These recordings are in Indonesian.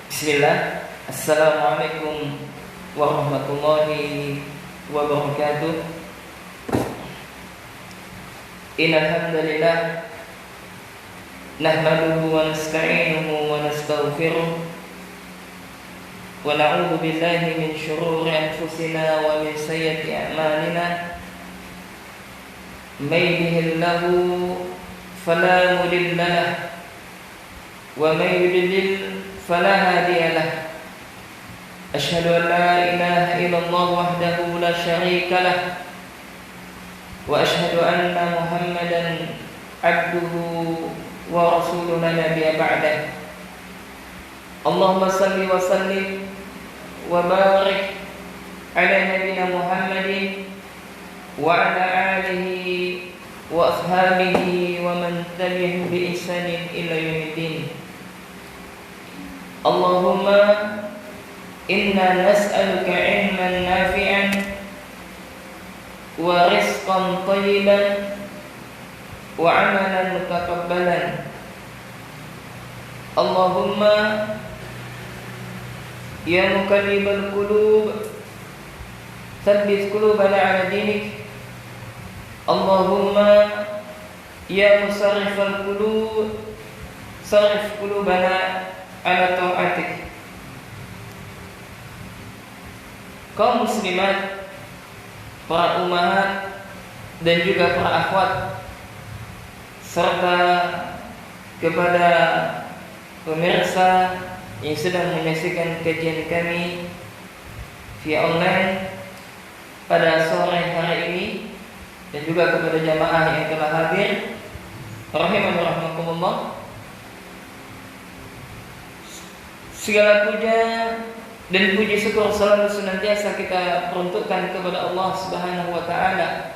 Bismillah. Assalamualaikum warahmatullahi wabarakatuh. Innal hamdalillah nahmaduhu wa nasta'inuhu wa nastaghfiruh wa na'udzu billahi min shururi anfusina wa min sayyiati a'malina. May yahdihillahu fala mudilla lahu wa may yudlil فلا هادي له. أشهد أن لا إله إلا الله وحده لا شريك له وأشهد أن محمدا عبده ورسوله لا نبي بعده. اللهم صل وسلم وبارك على نبينا محمد وعلى آله وأصحابه ومن تبعهم بإحسان إلى يوم الدين. Allahumma inna nas'aluka ilman nafi'an wa rizqan thayyiban wa amalan mutaqabbalan. Allahumma ya muqallibal qulub tsabbit qulubana 'ala dinik. Allahumma ya musarrifal qulub sarrif qulubana ala ta'atik. Kaum muslimat, para ummahat dan juga para akhwat, serta kepada pemirsa yang sedang menyaksikan kajian kami via online pada sore hari ini, dan juga kepada jamaah yang telah hadir, rahimani rahimakumullah. Segala puja dan puji syukur selalu senantiasa kita peruntukkan kepada Allah Subhanahu wa taala,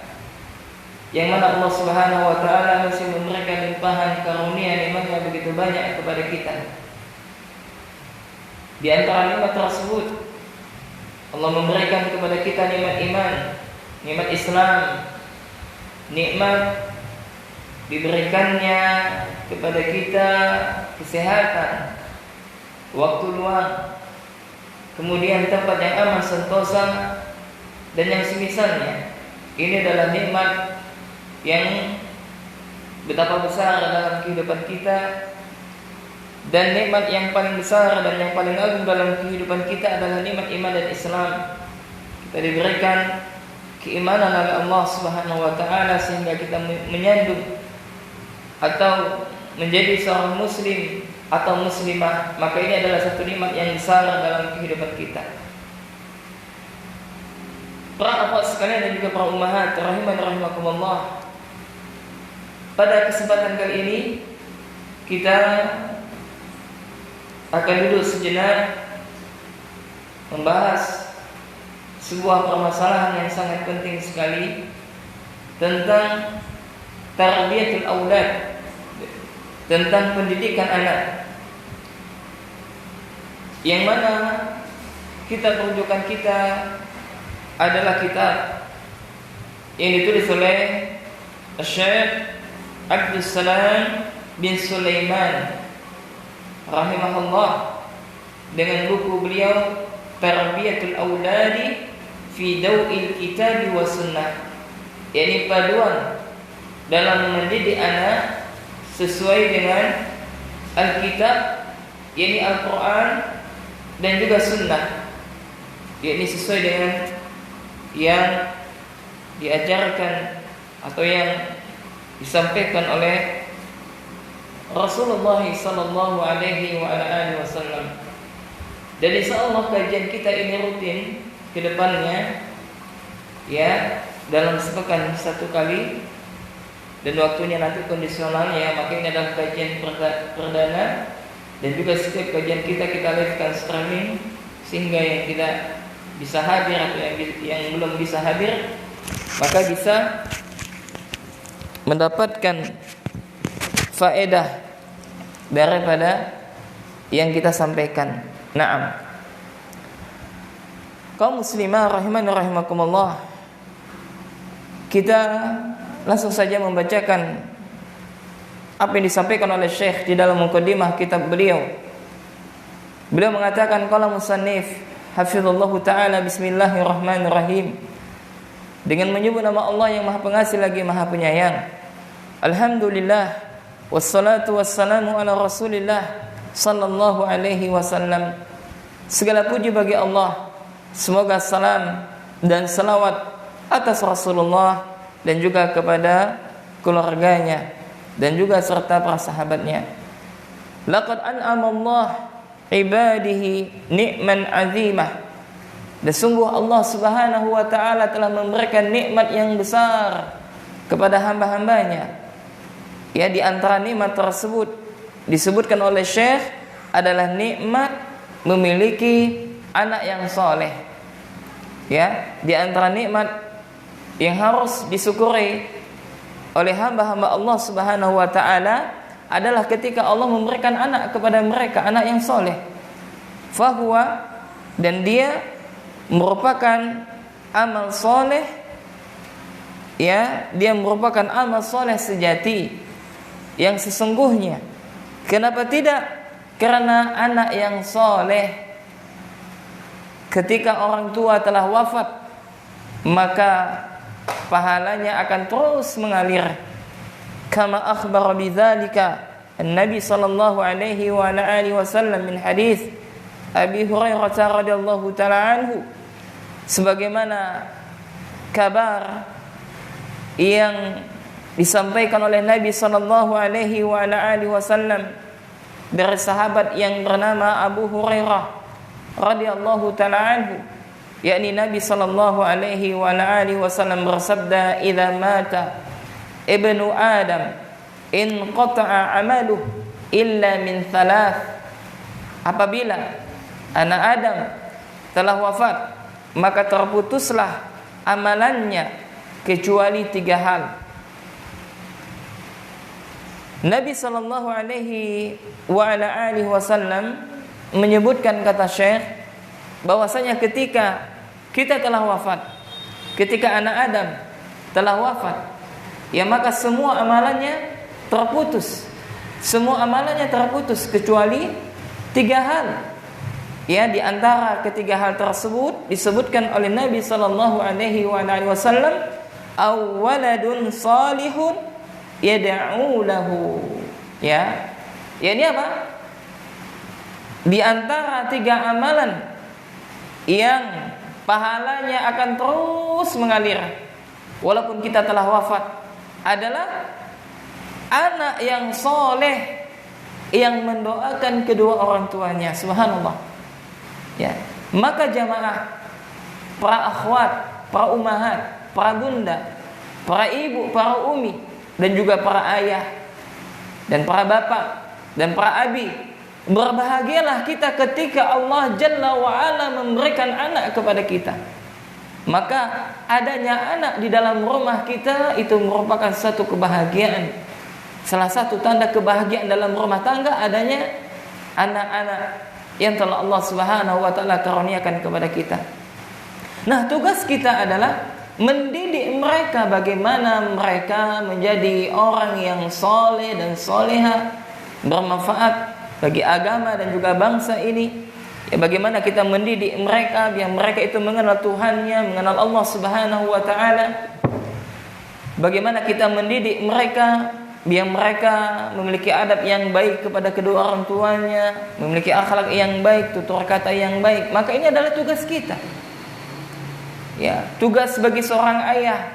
yang mana Allah Subhanahu wa taala masih memberikan limpahan karunia nikmat-Nya begitu banyak kepada kita. Di antara nikmat tersebut, Allah memberikan kepada kita nikmat iman, nikmat Islam, nikmat diberikannya kepada kita kesehatan, waktu luang, kemudian tempat yang aman sentosa, dan yang semisalnya. Ini adalah nikmat yang betapa besar dalam kehidupan kita, dan nikmat yang paling besar dan yang paling agung dalam kehidupan kita adalah nikmat iman dan Islam. Kita diberikan keimanan oleh Allah Subhanahu wa taala sehingga kita menyandung atau menjadi seorang muslim atau muslimah, maka ini adalah satu nikmat yang besar dalam kehidupan kita. Para akhwat sekalian dan juga para ummahat rahimani rahimakumullah, pada kesempatan kali ini kita akan duduk sejenak membahas sebuah permasalahan yang sangat penting sekali tentang tarbiyatul aulad, tentang pendidikan anak, yang mana rujukan kita adalah kitab yang ditulis oleh Syekh Abdul Salam bin Sulaiman rahimahullah dengan buku beliau Tarbiyatul Auladi fi Daw'il Kitab wa Sunnah, yakni paduan dalam mendidik anak sesuai dengan Alkitab, yakni Al-Quran, dan juga Sunnah, yakni sesuai dengan yang diajarkan atau yang disampaikan oleh Rasulullah sallallahu alaihi wasallam. Dan insyaallah kajian kita ini rutin ke depannya, ya, dalam sepekan satu kali, dan waktunya nanti kondisional, ya, maka ini adalah kajian perdana. Dan juga setiap kajian kita live-kan streaming, sehingga yang tidak bisa hadir atau yang belum bisa hadir maka bisa mendapatkan faedah daripada yang kita sampaikan. Naam. Kaum muslimah rahimani rahimakumullah, kita langsung saja membacakan apa yang disampaikan oleh Syekh di dalam muqaddimah kitab beliau. Beliau mengatakan qala musannif hafizallahu taala bismillahirrahmanirrahim, dengan menyebut nama Allah yang Maha Pengasih lagi Maha Penyayang. Alhamdulillah wassalatu wassalamu ala Rasulillah sallallahu alaihi wasallam. Segala puji bagi Allah, semoga salam dan salawat atas Rasulullah dan juga kepada keluarganya dan juga serta para sahabatnya. Laqad an'ama Allah ibadihi ni'man 'azimah. Dan sungguh Allah Subhanahu wa taala telah memberikan nikmat yang besar kepada hamba-hambanya. Ya, di antara nikmat tersebut disebutkan oleh Syekh adalah nikmat memiliki anak yang soleh. Ya, di antara nikmat yang harus disyukuri oleh hamba-hamba Allah Subhanahu wa taala adalah ketika Allah memberikan anak kepada mereka, anak yang soleh. Fahuwa, dan dia merupakan amal soleh. Ya, dia merupakan amal soleh sejati yang sesungguhnya. Kenapa tidak? Karena anak yang soleh ketika orang tua telah wafat, maka pahalanya akan terus mengalir. Kama akhbara bidzalika Nabi sallallahu alaihi wa ala alihi wasallam min hadis Abi Hurairah radhiyallahu taala anhu, sebagaimana kabar yang disampaikan oleh Nabi sallallahu alaihi wa ala alihi wasallam dari sahabat yang bernama Abu Hurairah radhiyallahu taala anhu, yakni Nabi sallallahu alaihi wa ala alihi wasallam bersabda, "Idza mata ibnu Adam in qata'a 'amaluhu illa min thalath." Apabila anak Adam telah wafat, maka terputuslah amalannya kecuali 3 hal. Nabi sallallahu alaihi wa ala alihi wasallam menyebutkan, kata Syekh, bahwasanya ketika kita telah wafat, ketika anak Adam telah wafat, ya maka semua amalannya terputus. Semua amalannya terputus kecuali 3 hal. Ya, di antara ketiga hal tersebut disebutkan oleh Nabi sallallahu alaihi wasallam, awwaladun salihun yad'u lahu. Ya. Ya, ini apa? Di antara 3 amalan yang pahalanya akan terus mengalir walaupun kita telah wafat adalah anak yang soleh yang mendoakan kedua orang tuanya. Subhanallah. Ya, maka jamaah, para akhwat, para ummahat, para bunda, para ibu, para umi, dan juga para ayah dan para bapak dan para abi, berbahagialah kita ketika Allah Jalla wa'ala memberikan anak kepada kita. Maka adanya anak di dalam rumah kita itu merupakan satu kebahagiaan. Salah satu tanda kebahagiaan dalam rumah tangga adanya anak-anak yang telah Allah Subhanahu wa taala karuniakan kepada kita. Nah, tugas kita adalah mendidik mereka bagaimana mereka menjadi orang yang soleh dan soleha, bermanfaat bagi agama dan juga bangsa ini. Ya, bagaimana kita mendidik mereka biar mereka itu mengenal Tuhannya, mengenal Allah Subhanahu wa taala. Bagaimana kita mendidik mereka biar mereka memiliki adab yang baik kepada kedua orang tuanya, memiliki akhlak yang baik, tutur kata yang baik. Maka ini adalah tugas kita. Ya, tugas bagi seorang ayah.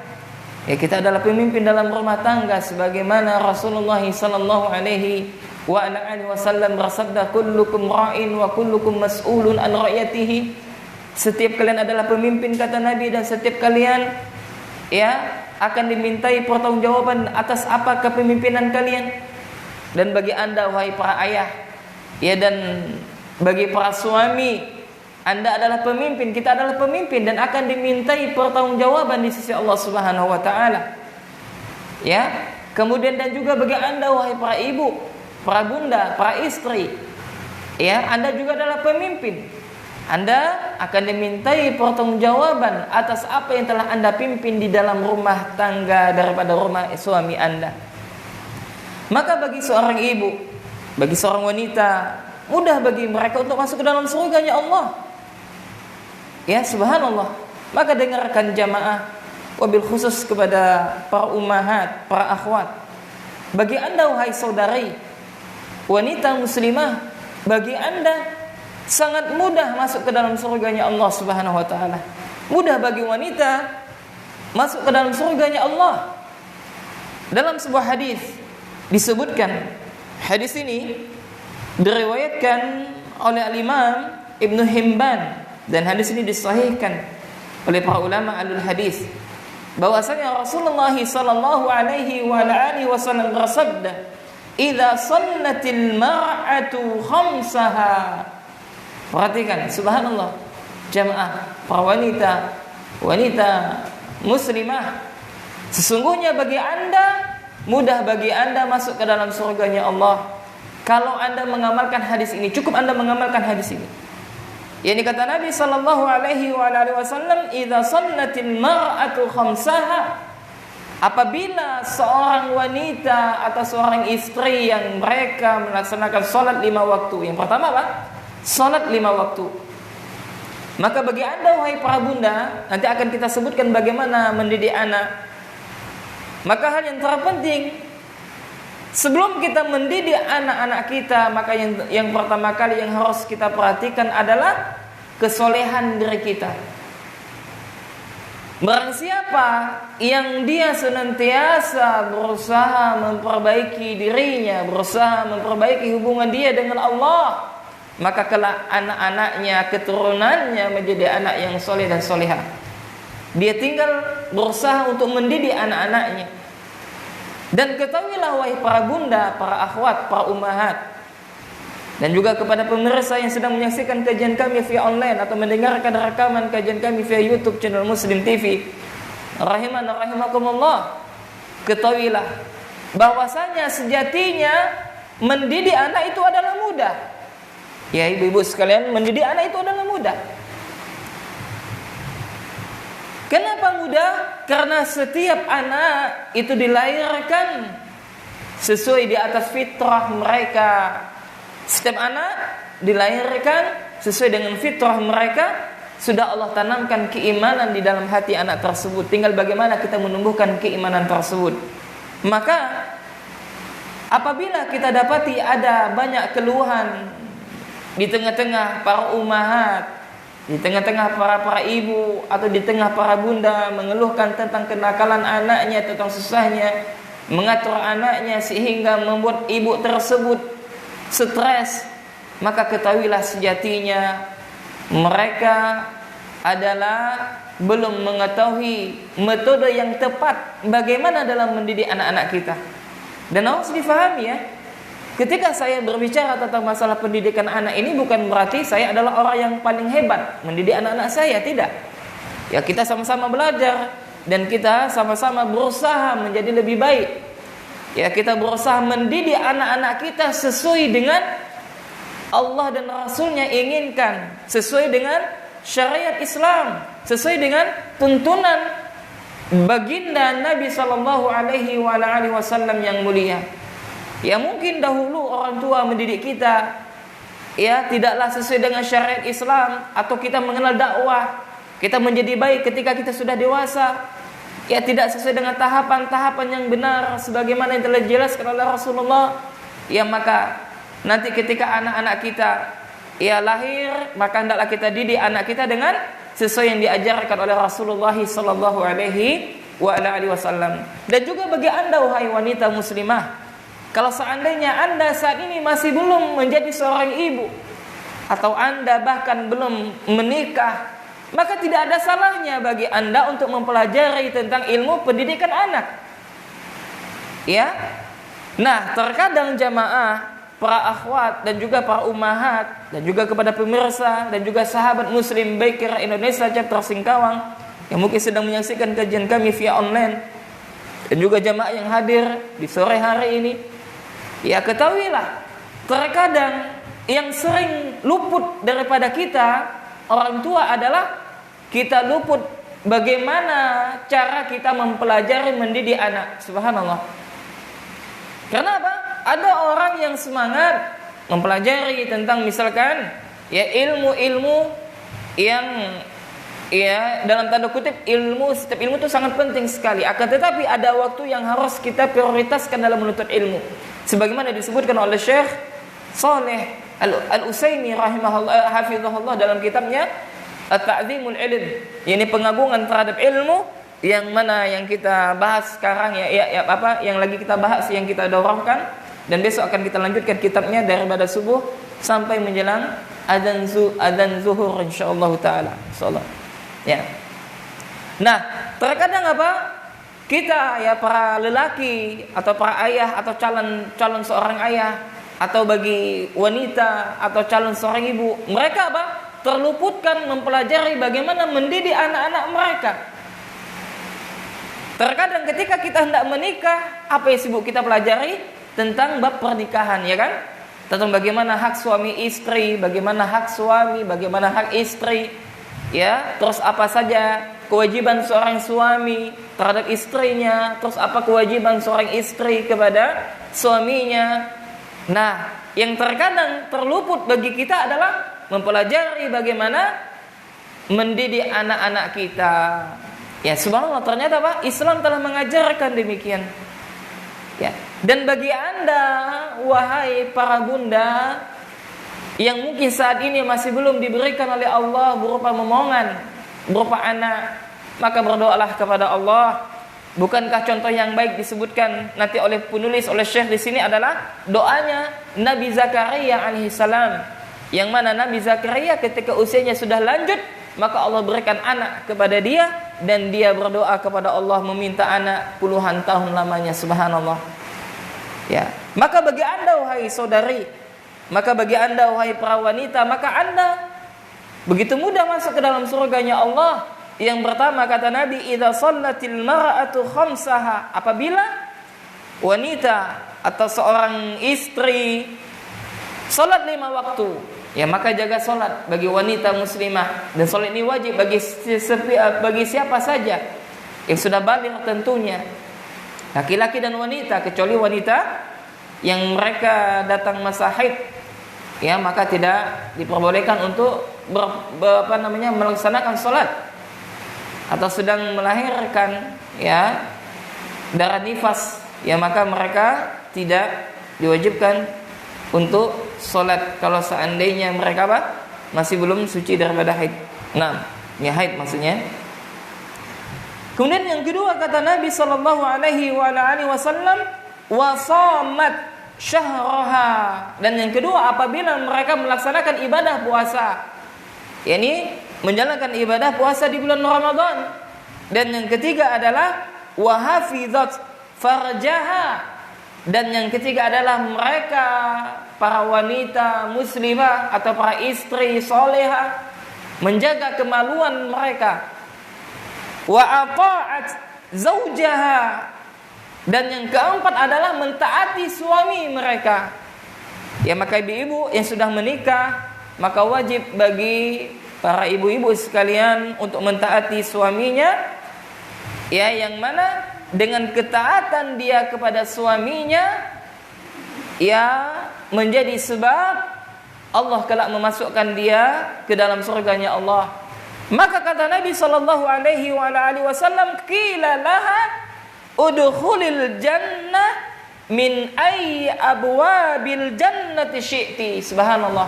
Ya, kita adalah pemimpin dalam rumah tangga sebagaimana Rasulullah sallallahu alaihi wa ala alihi wasallam bersabda, kullukum ra'in wa kullukum mas'ulun an ra'yatihi. Setiap kalian adalah pemimpin, kata Nabi, dan setiap kalian ya akan dimintai pertanggungjawaban atas apa kepemimpinan kalian. Dan bagi Anda wahai para ayah, ya, dan bagi para suami, Anda adalah pemimpin, kita adalah pemimpin, dan akan dimintai pertanggungjawaban di sisi Allah Subhanahu wa taala. Ya, Kemudian dan juga bagi Anda wahai para ibu, para bunda, para istri, ya, Anda juga adalah pemimpin. Anda akan dimintai pertanggungjawaban atas apa yang telah Anda pimpin di dalam rumah tangga daripada rumah suami Anda. Maka bagi seorang ibu, bagi seorang wanita, mudah bagi mereka untuk masuk ke dalam surganya Allah. Ya, subhanallah. Maka dengarkan jamaah, wabil khusus kepada para ummahat, para akhwat. Bagi Anda wahai saudari, wanita muslimah, bagi Anda sangat mudah masuk ke dalam surganya Allah Subhanahu wa taala. Mudah bagi wanita masuk ke dalam surganya Allah. Dalam sebuah hadis disebutkan, hadis ini diriwayatkan oleh al-Imam Ibnu Hibban dan hadis ini disahihkan oleh para ulama alul hadis, bahwasanya Rasulullah sallallahu alaihi wa alihi wasallam bersabda, "Idza shallatil mar'atu khamsaha." Perhatikan, subhanallah, jamaah, para wanita muslimah, sesungguhnya bagi Anda, mudah bagi Anda masuk ke dalam surganya Allah kalau Anda mengamalkan hadis ini. Cukup Anda mengamalkan hadis ini. Yani kata Nabi sallallahu alaihi wasallam, "Idza shallatil mar'atu khamsaha." Apabila seorang wanita atau seorang istri yang mereka melaksanakan salat 5 waktu. Yang pertama apa? Salat 5 waktu. Maka bagi Anda wahai para bunda, nanti akan kita sebutkan bagaimana mendidik anak. Maka hal yang terpenting sebelum kita mendidik anak-anak kita, maka yang pertama kali yang harus kita perhatikan adalah kesolehan diri kita. Barang siapa yang dia senantiasa berusaha memperbaiki dirinya, berusaha memperbaiki hubungan dia dengan Allah, maka kelak anak-anaknya, keturunannya menjadi anak yang soleh dan solehah. Dia tinggal berusaha untuk mendidik anak-anaknya. Dan ketahuilah wahai para bunda, para akhwat, para ummahat, dan juga kepada pemirsa yang sedang menyaksikan kajian kami via online atau mendengarkan rekaman kajian kami via YouTube channel Muslim TV, rahimana rahimakumullah, ketahuilah bahwasanya sejatinya mendidik anak itu adalah mudah. Ya ibu-ibu sekalian, mendidik anak itu adalah mudah. Kenapa mudah? Karena setiap anak itu dilahirkan sesuai di atas fitrah mereka. Setiap anak dilahirkan sesuai dengan fitrah mereka. Sudah Allah tanamkan keimanan di dalam hati anak tersebut. Tinggal bagaimana kita menumbuhkan keimanan tersebut. Maka apabila kita dapati ada banyak keluhan di tengah-tengah para ummahat, di tengah-tengah para ibu atau di tengah para bunda mengeluhkan tentang kenakalan anaknya, tentang susahnya mengatur anaknya sehingga membuat ibu tersebut stres, maka ketahuilah sejatinya mereka adalah belum mengetahui metode yang tepat bagaimana dalam mendidik anak-anak kita. Dan harus difahami ya, ketika saya berbicara tentang masalah pendidikan anak ini bukan berarti saya adalah orang yang paling hebat mendidik anak-anak saya, tidak. Ya, kita sama-sama belajar dan kita sama-sama berusaha menjadi lebih baik. Ya, kita berusaha mendidik anak-anak kita sesuai dengan Allah dan Rasulnya inginkan, sesuai dengan syariat Islam, sesuai dengan tuntunan baginda Nabi sallallahu alaihi wasallam yang mulia. Ya, mungkin dahulu orang tua mendidik kita ya tidaklah sesuai dengan syariat Islam, atau kita mengenal dakwah, kita menjadi baik ketika kita sudah dewasa, ya tidak sesuai dengan tahapan-tahapan yang benar sebagaimana yang telah dijelaskan oleh Rasulullah. Ya, maka nanti ketika anak-anak kita ya lahir, maka hendaklah kita didik anak kita dengan sesuai yang diajarkan oleh Rasulullah sallallahu alaihi wasallam. Dan juga bagi Anda wahai wanita muslimah, kalau seandainya Anda saat ini masih belum menjadi seorang ibu, atau Anda bahkan belum menikah, maka tidak ada salahnya bagi Anda untuk mempelajari tentang ilmu pendidikan anak. Ya. Nah, terkadang jamaah, para akhwat dan juga para ummahat dan juga kepada pemirsa dan juga sahabat muslim Baikira Indonesia chapter Singkawang yang mungkin sedang menyaksikan kajian kami via online, dan juga jamaah yang hadir di sore hari ini, ya ketahuilah, terkadang yang sering luput daripada kita orang tua adalah kita luput bagaimana cara kita mempelajari mendidik anak. Subhanallah. Karena apa? Ada orang yang semangat mempelajari tentang misalkan ya ilmu-ilmu yang ya dalam tanda kutip setiap ilmu itu sangat penting sekali. Akan tetapi ada waktu yang harus kita prioritaskan dalam menuntut ilmu. Sebagaimana disebutkan oleh Syekh Saleh Al-Utsaimin rahimahullah hafizahullah dalam kitabnya At-Ta'zimul Ilm, yakni pengagungan terhadap ilmu, yang mana yang kita bahas sekarang yang lagi kita bahas, yang kita daurahkan, dan besok akan kita lanjutkan kitabnya daripada subuh sampai menjelang adzan zuhur insyaallah taala. Insyaallah. Ya. Nah, terkadang apa? Kita ya para lelaki atau para ayah atau calon seorang ayah atau bagi wanita atau calon seorang ibu, mereka apa? Terluputkan mempelajari bagaimana mendidik anak-anak mereka. Terkadang ketika kita hendak menikah, apa yang sibuk kita pelajari? Tentang bab pernikahan, ya kan? Tentang bagaimana hak suami istri, bagaimana hak suami, bagaimana hak istri, ya, terus apa saja kewajiban seorang suami terhadap istrinya, terus apa kewajiban seorang istri kepada suaminya. Nah, yang terkadang terluput bagi kita adalah mempelajari bagaimana mendidik anak-anak kita. Ya, subhanallah, ternyata apa? Islam telah mengajarkan demikian. Ya. Dan bagi Anda, wahai para bunda yang mungkin saat ini masih belum diberikan oleh Allah berupa momongan, berupa anak, maka berdoalah kepada Allah. Bukankah contoh yang baik disebutkan nanti oleh penulis, oleh Syekh di sini adalah doanya Nabi Zakaria alaihissalam, yang mana Nabi Zakaria ketika usianya sudah lanjut, maka Allah berikan anak kepada dia, dan dia berdoa kepada Allah meminta anak puluhan tahun lamanya. Subhanallah. Ya, maka bagi Anda wahai saudari, maka bagi Anda wahai para wanita, maka Anda begitu mudah masuk ke dalam surganya Allah. Yang pertama kata Nabi, idza shallatil mar'atu khamsaha, apabila wanita atau seorang istri salat 5 waktu, ya maka jaga salat bagi wanita muslimah, dan salat ini wajib bagi siapa saja yang sudah baligh tentunya, laki-laki dan wanita, kecuali wanita yang mereka datang masa haid, ya maka tidak diperbolehkan untuk melaksanakan salat, atau sedang melahirkan ya darah nifas, ya maka mereka tidak diwajibkan untuk salat kalau seandainya mereka masih belum suci daripada haid. Nah, ya haid maksudnya. Kemudian yang kedua kata Nabi sallallahu alaihi wasallam, wasamat syahraha, dan yang kedua apabila mereka melaksanakan ibadah puasa, yakni menjalankan ibadah puasa di bulan Ramadan. Dan yang ketiga adalah wahafizat farjaha, dan yang ketiga adalah mereka para wanita muslimah atau para istri solehah menjaga kemaluan mereka. Wa ata'at zaujaha, dan yang keempat adalah mentaati suami mereka. Ya maka ibu-ibu yang sudah menikah, maka wajib bagi para ibu-ibu sekalian untuk mentaati suaminya, ya yang mana dengan ketaatan dia kepada suaminya, ya menjadi sebab Allah kelak memasukkan dia ke dalam surganya Allah. Maka kata Nabi sallallahu alaihi wasallam, qila laha udkhulil jannah min ayyi abwabil jannati syi'ti. Subhanallah.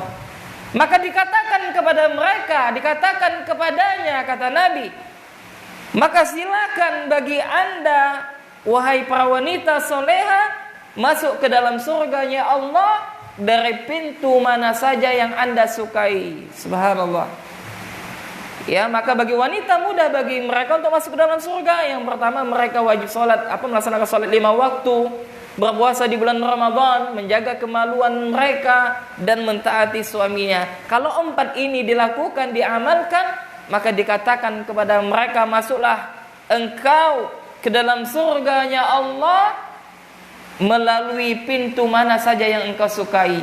Maka dikatakan kepada mereka, dikatakan kepadanya, kata Nabi, maka silakan bagi Anda wahai para wanita soleha masuk ke dalam surganya Allah dari pintu mana saja yang Anda sukai. Subhanallah. Ya, maka bagi wanita mudah bagi mereka untuk masuk ke dalam surga. Yang pertama, mereka wajib melaksanakan salat 5 waktu, berpuasa di bulan Ramadan, menjaga kemaluan mereka, dan mentaati suaminya. Kalau 4 ini dilakukan, diamalkan, maka dikatakan kepada mereka, masuklah engkau ke dalam surganya Allah melalui pintu mana saja yang engkau sukai.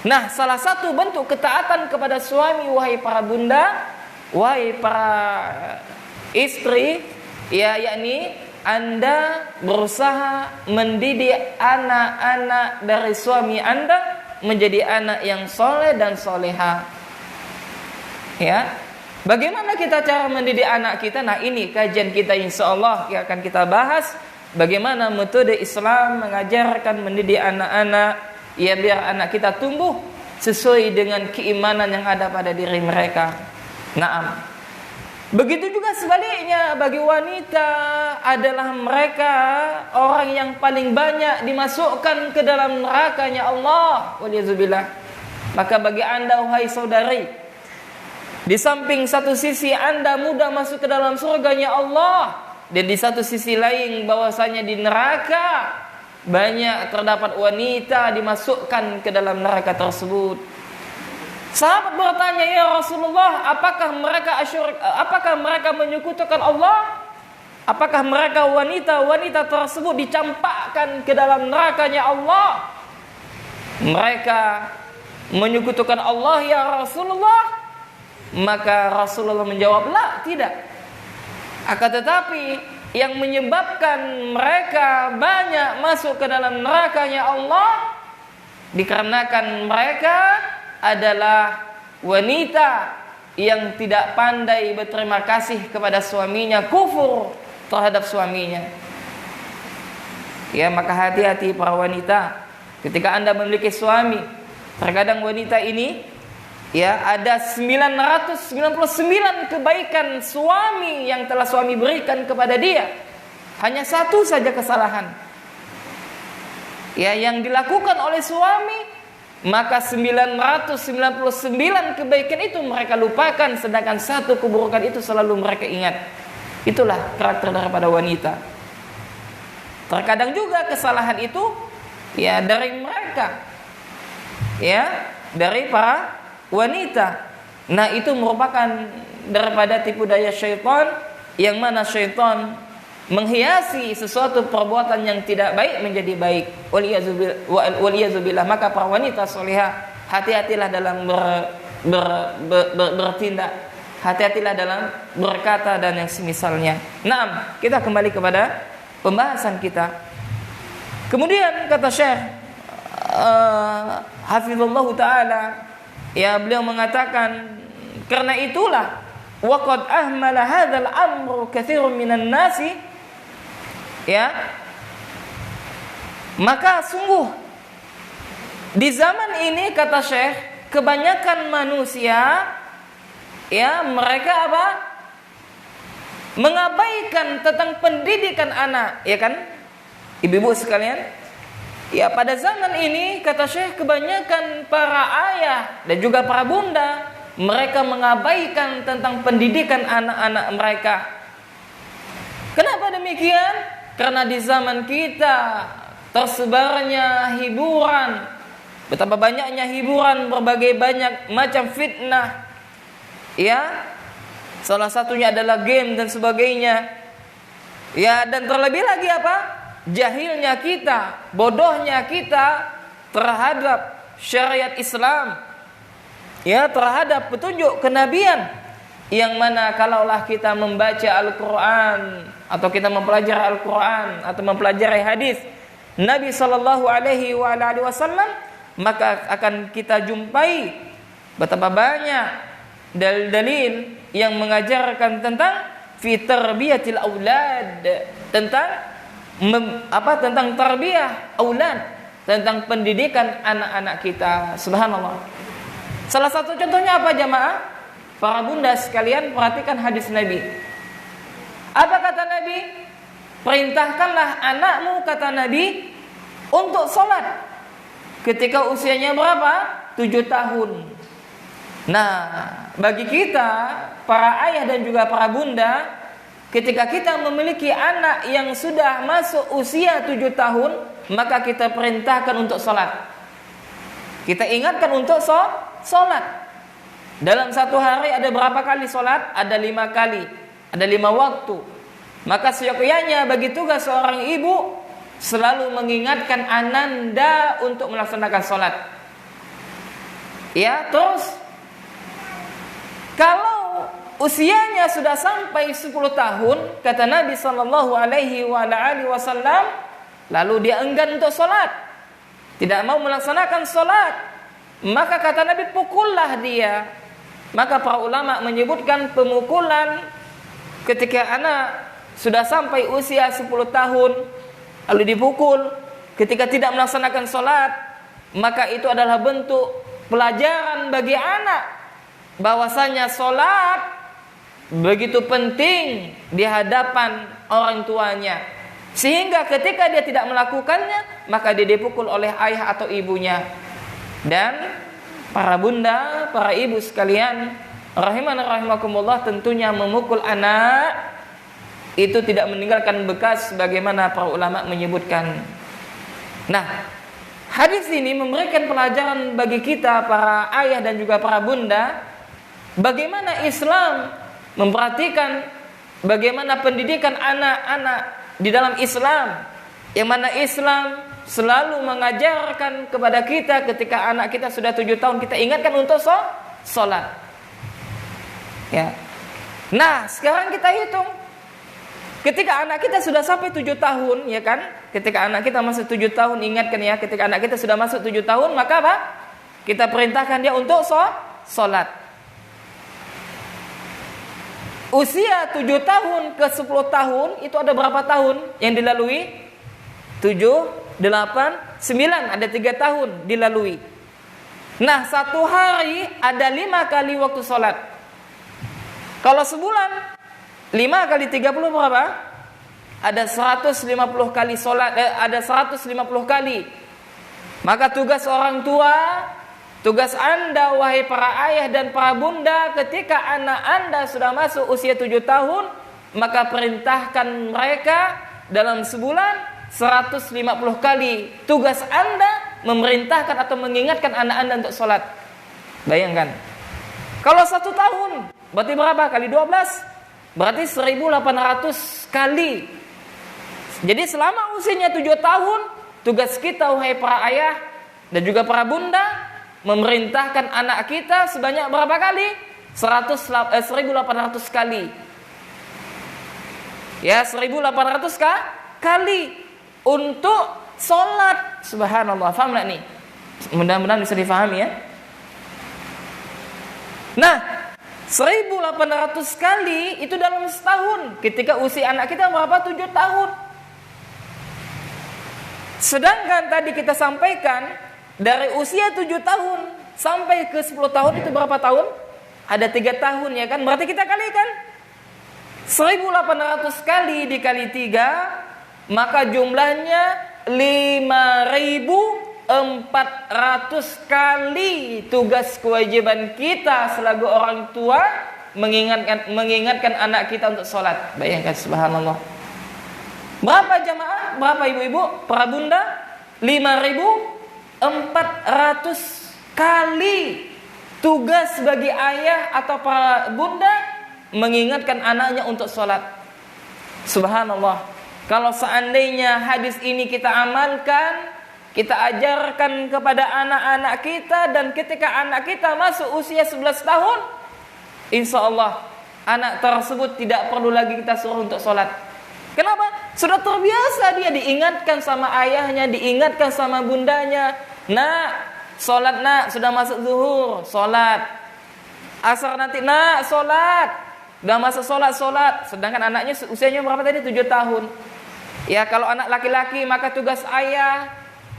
Nah, salah satu bentuk ketaatan kepada suami, wahai para bunda, wahai para istri, ya, yakni Anda berusaha mendidik anak-anak dari suami Anda menjadi anak yang soleh dan soleha. Ya, bagaimana kita cara mendidik anak kita? Nah, ini kajian kita insyaallah yang akan kita bahas. Bagaimana metode Islam mengajarkan mendidik anak-anak, ya, biar anak kita tumbuh sesuai dengan keimanan yang ada pada diri mereka. Naam. Begitu juga sebaliknya bagi wanita, adalah mereka orang yang paling banyak dimasukkan ke dalam nerakanya Allah. Waliyadzubillah. Maka bagi Anda wahai saudari, di samping satu sisi Anda mudah masuk ke dalam surganya Allah, dan di satu sisi lain bahwasanya di neraka banyak terdapat wanita dimasukkan ke dalam neraka tersebut. Sahabat bertanya, ya Rasulullah, apakah mereka menyekutukan Allah? Apakah mereka wanita-wanita tersebut dicampakkan ke dalam nerakanya Allah? Mereka menyekutukan Allah ya Rasulullah. Maka Rasulullah menjawab, la, tidak. Akan tetapi yang menyebabkan mereka banyak masuk ke dalam nerakanya Allah dikarenakan mereka adalah wanita yang tidak pandai berterima kasih kepada suaminya, kufur terhadap suaminya. Ya, maka hati-hati para wanita ketika Anda memiliki suami. Terkadang wanita ini, ya, ada 999 kebaikan suami yang telah suami berikan kepada dia. Hanya satu saja kesalahan, ya, yang dilakukan oleh suami, maka 999 kebaikan itu mereka lupakan, sedangkan satu keburukan itu selalu mereka ingat. Itulah karakter daripada wanita. Terkadang juga kesalahan itu, ya, dari mereka, ya, dari para wanita. Nah, itu merupakan daripada tipu daya syaitan, yang mana syaitan menghiasi sesuatu perbuatan yang tidak baik menjadi baik. Waliyazubillah. Maka para wanita solihah, hati-hatilah dalam bertindak, hati-hatilah dalam berkata dan yang semisalnya. Naam, kita kembali kepada pembahasan kita. Kemudian kata Syekh hafizallah taala, ya, beliau mengatakan, karena itulah waqad ahmala hadzal amru katsirun minan nasi, ya, maka sungguh di zaman ini kata Syekh, kebanyakan manusia, ya, mereka apa? Mengabaikan tentang pendidikan anak, ya kan? Ibu-ibu sekalian, ya, pada zaman ini kata Syekh, kebanyakan para ayah dan juga para bunda, mereka mengabaikan tentang pendidikan anak-anak mereka. Kenapa demikian? Karena di zaman kita tersebarnya hiburan, betapa banyaknya hiburan, berbagai banyak macam fitnah, ya, salah satunya adalah game dan sebagainya, ya, dan terlebih lagi apa? Jahilnya kita, bodohnya kita terhadap syariat Islam, ya, terhadap petunjuk kenabian, yang mana kalaulah kita membaca Al-Quran atau kita mempelajari Al-Quran atau mempelajari hadis Nabi Sallallahu Alaihi Wasallam, maka akan kita jumpai betapa banyak dalil-dalil yang mengajarkan tentang fitarbiyatil aulad, tentang tentang tarbiyah aulad, tentang pendidikan anak-anak kita. Subhanallah. Salah satu contohnya apa jamaah? Para bunda sekalian, perhatikan hadis Nabi. Apa kata Nabi? Perintahkanlah anakmu, kata Nabi, untuk sholat ketika usianya berapa? 7 tahun. Nah, bagi kita, para ayah dan juga para bunda, ketika kita memiliki anak yang sudah masuk usia 7 tahun, maka kita perintahkan untuk sholat. Kita ingatkan untuk sholat. Dalam satu hari ada berapa kali sholat? Ada 5 kali. Ada 5 waktu. Maka seyogyanya bagi tugas seorang ibu selalu mengingatkan ananda untuk melaksanakan sholat. Ya, terus kalau usianya sudah sampai 10 tahun, kata Nabi sallallahu alaihi wasallam, lalu dia enggan untuk sholat, tidak mau melaksanakan sholat, maka kata Nabi, pukullah dia. Maka para ulama menyebutkan pemukulan ketika anak sudah sampai usia 10 tahun lalu dipukul ketika tidak melaksanakan sholat, maka itu adalah bentuk pelajaran bagi anak bahwasanya sholat begitu penting di hadapan orang tuanya, sehingga ketika dia tidak melakukannya maka dia dipukul oleh ayah atau ibunya. Dan para bunda, para ibu sekalian rahimana rahimakumullah, tentunya memukul anak itu tidak meninggalkan bekas sebagaimana para ulama menyebutkan. Nah, hadis ini memberikan pelajaran bagi kita para ayah dan juga para bunda, bagaimana Islam memperhatikan bagaimana pendidikan anak-anak di dalam Islam, yang mana Islam selalu mengajarkan kepada kita ketika anak kita sudah 7 tahun, kita ingatkan untuk sholat. Ya. Nah, sekarang kita hitung ketika anak kita sudah sampai 7 tahun, ya kan? Ketika anak kita masuk 7 tahun, ingatkan ya, ketika anak kita sudah masuk 7 tahun, maka apa? Kita perintahkan dia untuk sholat. Usia 7 tahun ke 10 tahun, itu ada berapa tahun yang dilalui? 7, 8, 9, ada 3 tahun dilalui. Nah, satu hari ada 5 kali waktu sholat. Kalau sebulan 5 kali 30 berapa? Ada 150 kali sholat, ada 150 kali. Maka tugas orang tua, tugas anda wahai para ayah dan para bunda, ketika anak anda sudah masuk usia 7 tahun, maka perintahkan mereka dalam sebulan 150 kali. Tugas anda memerintahkan atau mengingatkan anak anda untuk sholat. Bayangkan, kalau 1 tahun berarti berapa kali 12? Berarti 1800 kali. Jadi selama usianya 7 tahun, tugas kita wahai para ayah dan juga para bunda memerintahkan anak kita sebanyak berapa kali? 1800 kali. Ya, 1800 kali untuk sholat. Subhanallah, paham gak nih? Mudah-mudahan bisa difahami ya. Nah, 1800 kali itu dalam setahun. Ketika usia anak kita berapa? 7 tahun. Sedangkan tadi kita sampaikan dari usia 7 tahun sampai ke 10 tahun itu berapa tahun? Ada 3 tahun ya kan? Berarti kita kalikan 1800 kali dikali 3, maka jumlahnya 5400 kali tugas kewajiban kita selaku orang tua mengingatkan anak kita untuk sholat. Bayangkan, subhanallah. Berapa jamaah? Berapa ibu-ibu? Para bunda? 5400 kali tugas bagi ayah atau para bunda mengingatkan anaknya untuk sholat. Subhanallah. Kalau seandainya hadis ini kita amalkan, kita ajarkan kepada anak-anak kita, dan ketika anak kita masuk usia 11 tahun, insya Allah anak tersebut tidak perlu lagi kita suruh untuk sholat. Kenapa? Sudah terbiasa dia diingatkan sama ayahnya, diingatkan sama bundanya. Nak, sholat nak, sudah masuk zuhur, sholat. Asar nanti nak, sholat. Sudah masuk sholat. Sedangkan anaknya usianya berapa tadi? 7 tahun. Ya, kalau anak laki-laki maka tugas ayah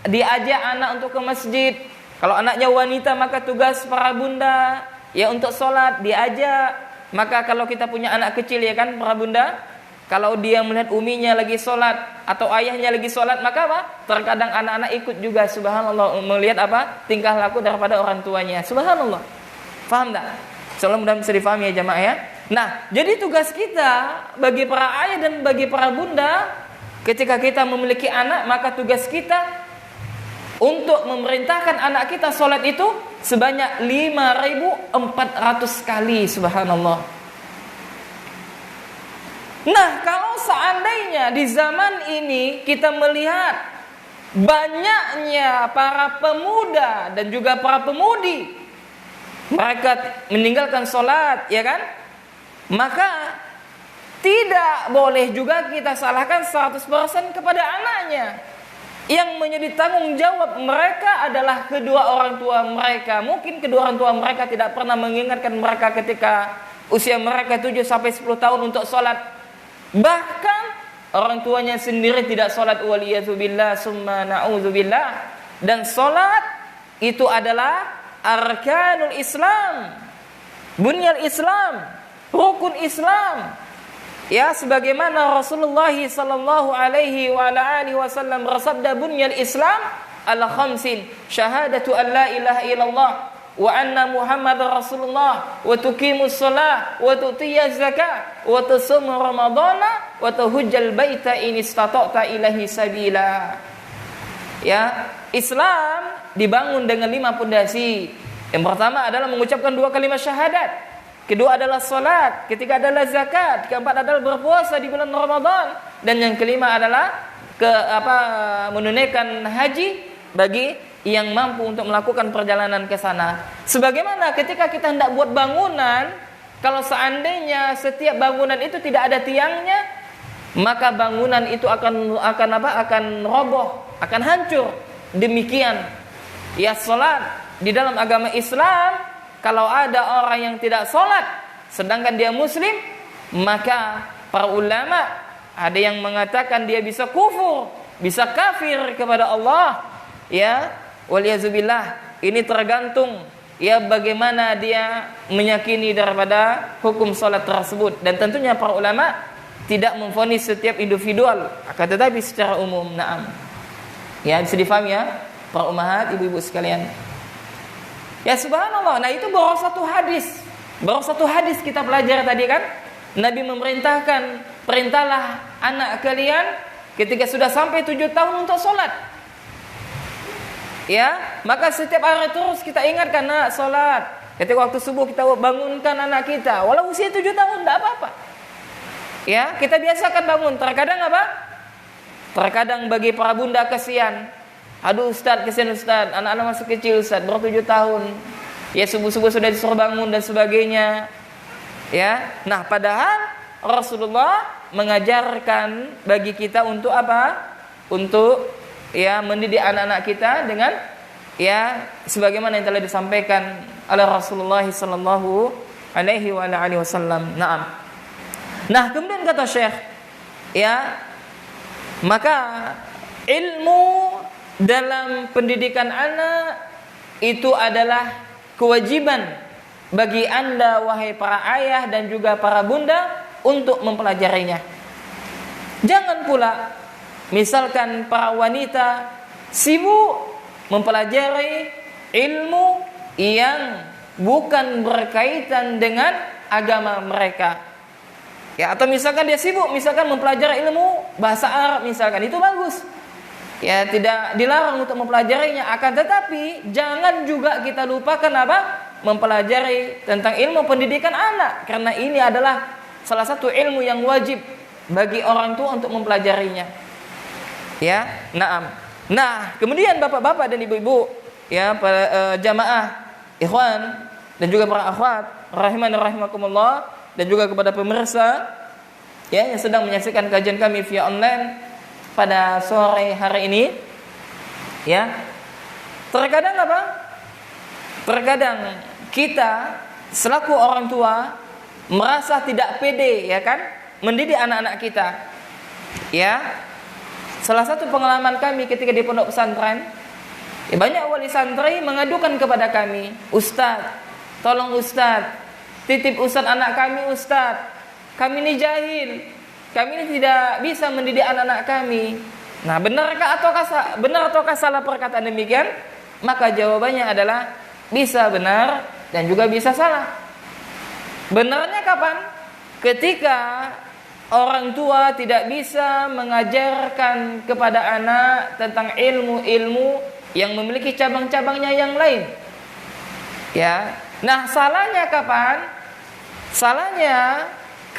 diajak anak untuk ke masjid. Kalau anaknya wanita maka tugas para bunda ya untuk sholat diajak. Maka kalau kita punya anak kecil ya kan para bunda, kalau dia melihat uminya lagi sholat atau ayahnya lagi sholat, maka apa? Terkadang anak-anak ikut juga, subhanallah, melihat apa? Tingkah laku daripada orang tuanya. Subhanallah. Faham tak? Insyaallah mudah bisa difahami ya jamaah ya. Nah, jadi tugas kita bagi para ayah dan bagi para bunda, ketika kita memiliki anak, maka tugas kita untuk memerintahkan anak kita sholat itu sebanyak 5400 kali. Subhanallah. Nah, kalau seandainya di zaman ini kita melihat banyaknya para pemuda dan juga para pemudi mereka meninggalkan sholat, ya kan? Maka tidak boleh juga kita salahkan 100% kepada anaknya. Yang menjadi tanggung jawab mereka adalah kedua orang tua mereka. Mungkin kedua orang tua mereka tidak pernah mengingatkan mereka ketika usia mereka 7 sampai 10 tahun untuk sholat. Bahkan orang tuanya sendiri tidak sholat, waliyadzubillah summa na'udzubillah. Dan sholat itu adalah arkanul Islam, bunyal Islam, rukun Islam. Ya, sebagaimana Rasulullah sallallahu alaihi wa ala alihi wasallam bersabda, bunyal Islam ala khamsin, syahadatu an la ilaha illallah wa anna Muhammadar Rasulullah wa tuqimus shalah wa tu'tiyaz zakat wa tasum ramadhana wa tahujjal baita in istata'ta ilahi sabila. Ya, Islam dibangun dengan 5 pondasi. Yang pertama adalah mengucapkan 2 kalimat syahadat. Kedua adalah salat, ketiga adalah zakat, keempat adalah berpuasa di bulan Ramadan, dan yang kelima adalah menunaikan haji bagi yang mampu untuk melakukan perjalanan ke sana. Sebagaimana ketika kita hendak buat bangunan, kalau seandainya setiap bangunan itu tidak ada tiangnya, maka bangunan itu akan roboh, akan hancur. Demikian ya salat di dalam agama Islam, kalau ada orang yang tidak salat sedangkan dia muslim, maka para ulama ada yang mengatakan dia bisa kufur, bisa kafir kepada Allah. Ya, waliyazubillah. Ini tergantung ya bagaimana dia meyakini daripada hukum salat tersebut. Dan tentunya para ulama tidak memvonis setiap individual, akan tetapi secara umum. Naam. Ya, bisa difahami ya para ummahat, ibu-ibu sekalian. Ya subhanallah. Nah, itu baru satu hadis. Baru satu hadis kita pelajari tadi kan. Nabi memerintahkan, perintahlah anak kalian ketika sudah sampai 7 tahun untuk sholat. Ya, maka setiap hari terus kita ingatkan, nak sholat. Ketika waktu subuh kita bangunkan anak kita, walau usia 7 tahun, tidak apa-apa. Ya, kita biasakan bangun. Terkadang apa? Terkadang bagi para bunda kasihan. Aduh Ustaz, kesian Ustaz, anak-anak masih kecil Ustaz, baru 7 tahun. Ya subuh-subuh sudah disuruh bangun dan sebagainya. Ya, nah padahal Rasulullah mengajarkan bagi kita untuk apa? Untuk ya mendidik anak-anak kita dengan ya sebagaimana yang telah disampaikan oleh Rasulullah sallallahu alaihi wasallam. Naam. Nah, kemudian kata Syekh, ya maka ilmu dalam pendidikan anak itu adalah kewajiban bagi Anda wahai para ayah dan juga para bunda untuk mempelajarinya. Jangan pula misalkan para wanita sibuk mempelajari ilmu yang bukan berkaitan dengan agama mereka. Ya, atau misalkan dia sibuk mempelajari ilmu bahasa Arab misalkan, itu bagus. Ya, tidak dilarang untuk mempelajarinya, akan tetapi jangan juga kita lupakan apa? Mempelajari tentang ilmu pendidikan anak, karena ini adalah salah satu ilmu yang wajib bagi orang tua untuk mempelajarinya. Ya, naam. Nah, kemudian bapak-bapak dan ibu-ibu, ya para jamaah, ikhwan dan juga para akhwat rahimani rahimakumullah, dan juga kepada pemirsa ya yang sedang menyaksikan kajian kami via online pada sore hari ini, ya terkadang apa? Terkadang kita selaku orang tua merasa tidak pede, ya kan, mendidik anak-anak kita. Ya, salah satu pengalaman kami ketika di pondok pesantren, ya, banyak wali santri mengadukan kepada kami, Ustaz, tolong Ustaz, titip Ustaz anak kami Ustaz, kami ini jahil. Kami ini tidak bisa mendidik anak-anak kami. Nah, benar ataukah salah perkataan demikian? Maka jawabannya adalah bisa benar dan juga bisa salah. Benarnya kapan? Ketika orang tua tidak bisa mengajarkan kepada anak tentang ilmu-ilmu yang memiliki cabang-cabangnya yang lain. Ya. Nah, salahnya kapan? Salahnya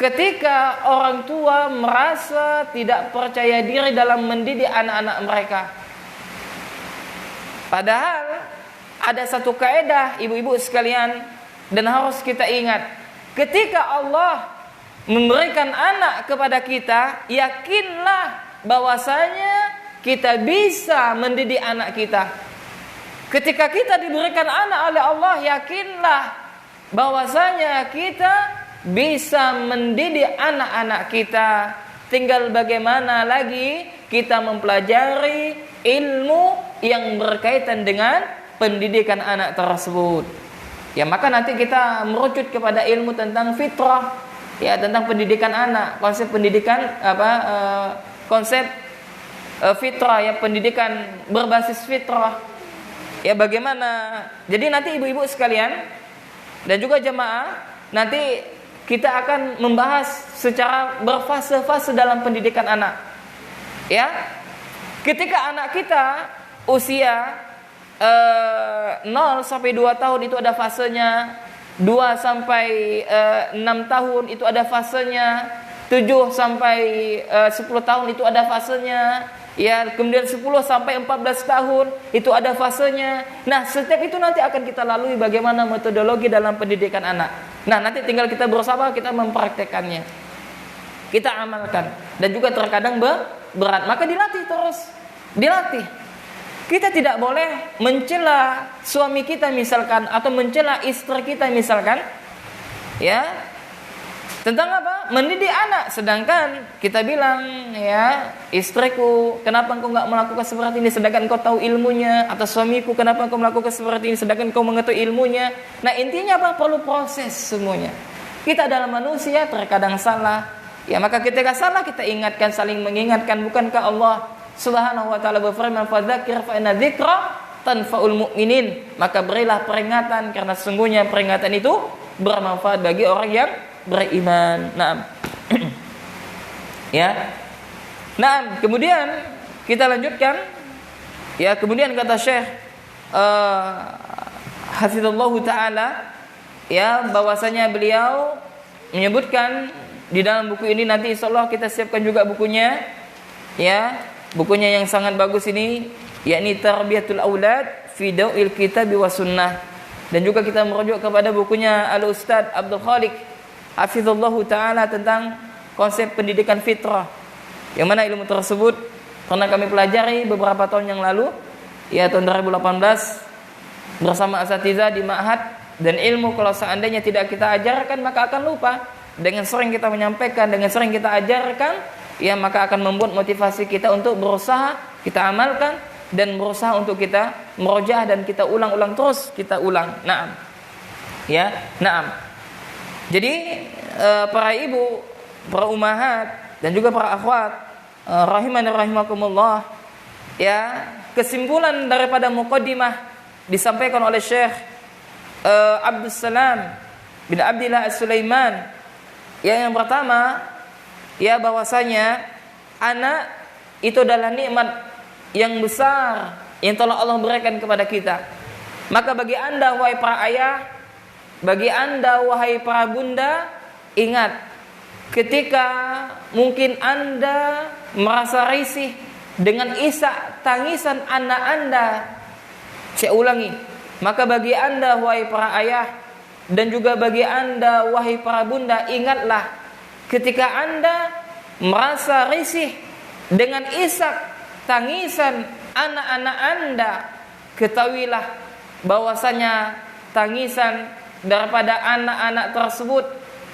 ketika orang tua merasa tidak percaya diri dalam mendidik anak-anak mereka. Padahal ada satu kaidah ibu-ibu sekalian, dan harus kita ingat, ketika Allah memberikan anak kepada kita, yakinlah bahwasanya kita bisa mendidik anak kita. Ketika kita diberikan anak oleh Allah, yakinlah bahwasanya kita bisa mendidik anak-anak kita. Tinggal bagaimana lagi kita mempelajari ilmu yang berkaitan dengan pendidikan anak tersebut. Ya, maka nanti kita merucut kepada ilmu tentang fitrah, ya, tentang pendidikan anak, konsep pendidikan konsep fitrah, ya, pendidikan berbasis fitrah. Ya, bagaimana? Jadi nanti ibu-ibu sekalian dan juga jemaah, nanti kita akan membahas secara berfase-fase dalam pendidikan anak. Ya. Ketika anak kita usia 0 sampai 2 tahun itu ada fasenya, 2 sampai 6 tahun itu ada fasenya, 7 sampai 10 tahun itu ada fasenya, ya, kemudian 10 sampai 14 tahun itu ada fasenya. Nah, setiap itu nanti akan kita lalui bagaimana metodologi dalam pendidikan anak. Nah, nanti tinggal kita berusaha kita mempraktekannya, kita amalkan, dan juga terkadang berat, maka dilatih terus, dilatih. Kita tidak boleh mencela suami kita misalkan, atau mencela istri kita misalkan, ya, tentang apa? Mendidik anak. Sedangkan kita bilang, ya, istriku, kenapa engkau enggak melakukan seperti ini sedangkan engkau tahu ilmunya? Atau suamiku, kenapa engkau melakukan seperti ini sedangkan engkau mengetahui ilmunya? Nah, intinya apa? Perlu proses semuanya. Kita adalah manusia, terkadang salah. Ya, maka ketika salah kita ingatkan, saling mengingatkan. Bukankah Allah Subhanahu wa ta'ala berfirman, "Fadzakir fa inna dzikra tanfa'ul mu'minin." Maka berilah peringatan, karena sesungguhnya peringatan itu bermanfaat bagi orang yang beriman. Naam. Ya. Naam, kemudian kita lanjutkan. Ya, kemudian kata Syekh hafizallahu taala, ya, bahwasanya beliau menyebutkan di dalam buku ini, nanti insyaallah kita siapkan juga bukunya. Ya, bukunya yang sangat bagus ini, yakni Tarbiyatul Aulad fi Daw'il Kitab wa Sunnah. Dan juga kita merujuk kepada bukunya Al-Ustaz Abdul Khaliq hafizallahu taala tentang konsep pendidikan fitrah, yang mana ilmu tersebut pernah kami pelajari beberapa tahun yang lalu, ya, tahun 2018 bersama asatidzah di ma'had. Dan ilmu kalau seandainya tidak kita ajarkan maka akan lupa. Dengan sering kita menyampaikan, dengan sering kita ajarkan, ya, maka akan membuat motivasi kita untuk berusaha kita amalkan, dan berusaha untuk kita merojaah dan kita ulang-ulang terus, kita ulang. Naam. Ya, naam. Jadi para ibu, para ummahat, dan juga para akhwat rahimani rahimakumullah, ya, kesimpulan daripada muqaddimah disampaikan oleh Syekh Abdus Salam bin Abdillah As-Sulaiman, ya, yang pertama, ya, bahwasanya anak itu adalah nikmat yang besar yang telah Allah berikan kepada kita. Maka bagi Anda wahai para ayah, bagi Anda wahai para bunda, ingat, ketika mungkin Anda merasa risih dengan isak tangisan anak Anda, saya ulangi, maka bagi Anda wahai para ayah, dan juga bagi Anda wahai para bunda, ingatlah, ketika Anda merasa risih dengan isak tangisan anak-anak Anda, ketahuilah bahwasanya tangisan daripada anak-anak tersebut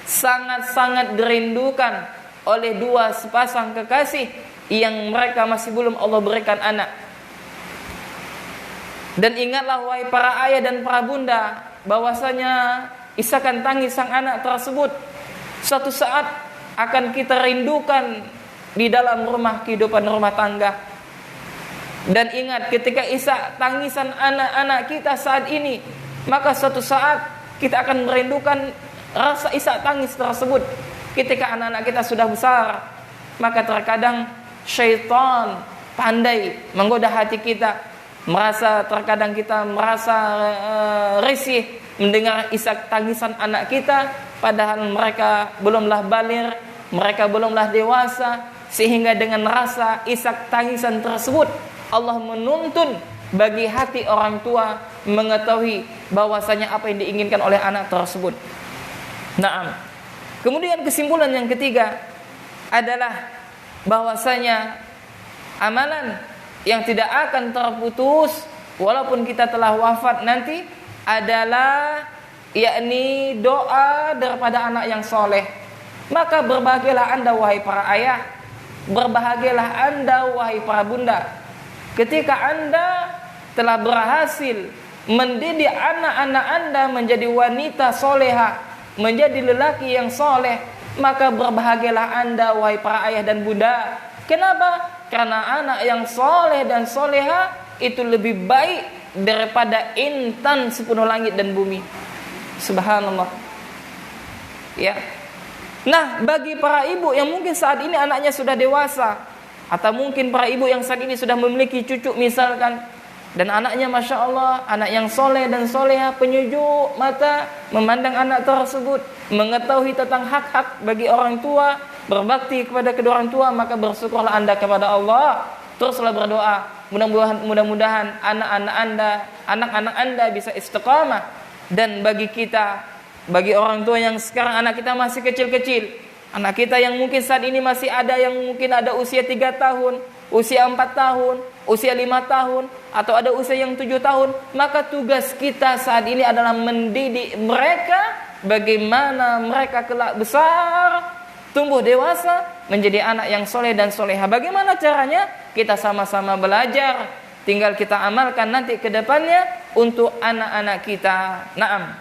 sangat-sangat dirindukan oleh dua sepasang kekasih yang mereka masih belum Allah berikan anak. Dan ingatlah wahai para ayah dan para bunda, bahwasanya isakan tangis sang anak tersebut suatu saat akan kita rindukan di dalam rumah kehidupan rumah tangga. Dan ingat, ketika isak tangisan anak-anak kita saat ini, maka suatu saat kita akan merindukan rasa isak tangis tersebut ketika anak-anak kita sudah besar. Maka terkadang syaitan pandai menggoda hati kita, terkadang kita merasa risih mendengar isak tangisan anak kita, padahal mereka belumlah baligh, mereka belumlah dewasa, sehingga dengan rasa isak tangisan tersebut Allah menuntun bagi hati orang tua mengetahui bahwasanya apa yang diinginkan oleh anak tersebut. Naam. Kemudian kesimpulan yang ketiga adalah bahwasanya amalan yang tidak akan terputus walaupun kita telah wafat nanti adalah yakni doa daripada anak yang soleh. Maka berbahagialah Anda wahai para ayah, berbahagialah Anda wahai para bunda, ketika Anda telah berhasil mendidik anak-anak Anda menjadi wanita soleha, menjadi lelaki yang soleh. Maka berbahagialah Anda wahai para ayah dan bunda. Kenapa? Karena anak yang soleh dan soleha itu lebih baik daripada intan sepenuh langit dan bumi. Subhanallah. Ya. Nah, bagi para ibu yang mungkin saat ini anaknya sudah dewasa, atau mungkin para ibu yang saat ini sudah memiliki cucu misalkan, dan anaknya Masya Allah, anak yang soleh dan soleha, penyejuk mata memandang anak tersebut, mengetahui tentang hak-hak bagi orang tua, berbakti kepada kedua orang tua, maka bersyukurlah Anda kepada Allah. Teruslah berdoa, mudah-mudahan anak-anak Anda bisa istiqamah. Dan bagi kita, bagi orang tua yang sekarang anak kita masih kecil-kecil, anak kita yang mungkin saat ini masih ada yang mungkin ada usia 3 tahun, usia 4 tahun, usia 5 tahun, atau ada usia yang 7 tahun, maka tugas kita saat ini adalah mendidik mereka bagaimana mereka kelak besar, tumbuh dewasa, menjadi anak yang soleh dan soleha. Bagaimana caranya? Kita sama-sama belajar, tinggal kita amalkan nanti ke depannya untuk anak-anak kita. Naam.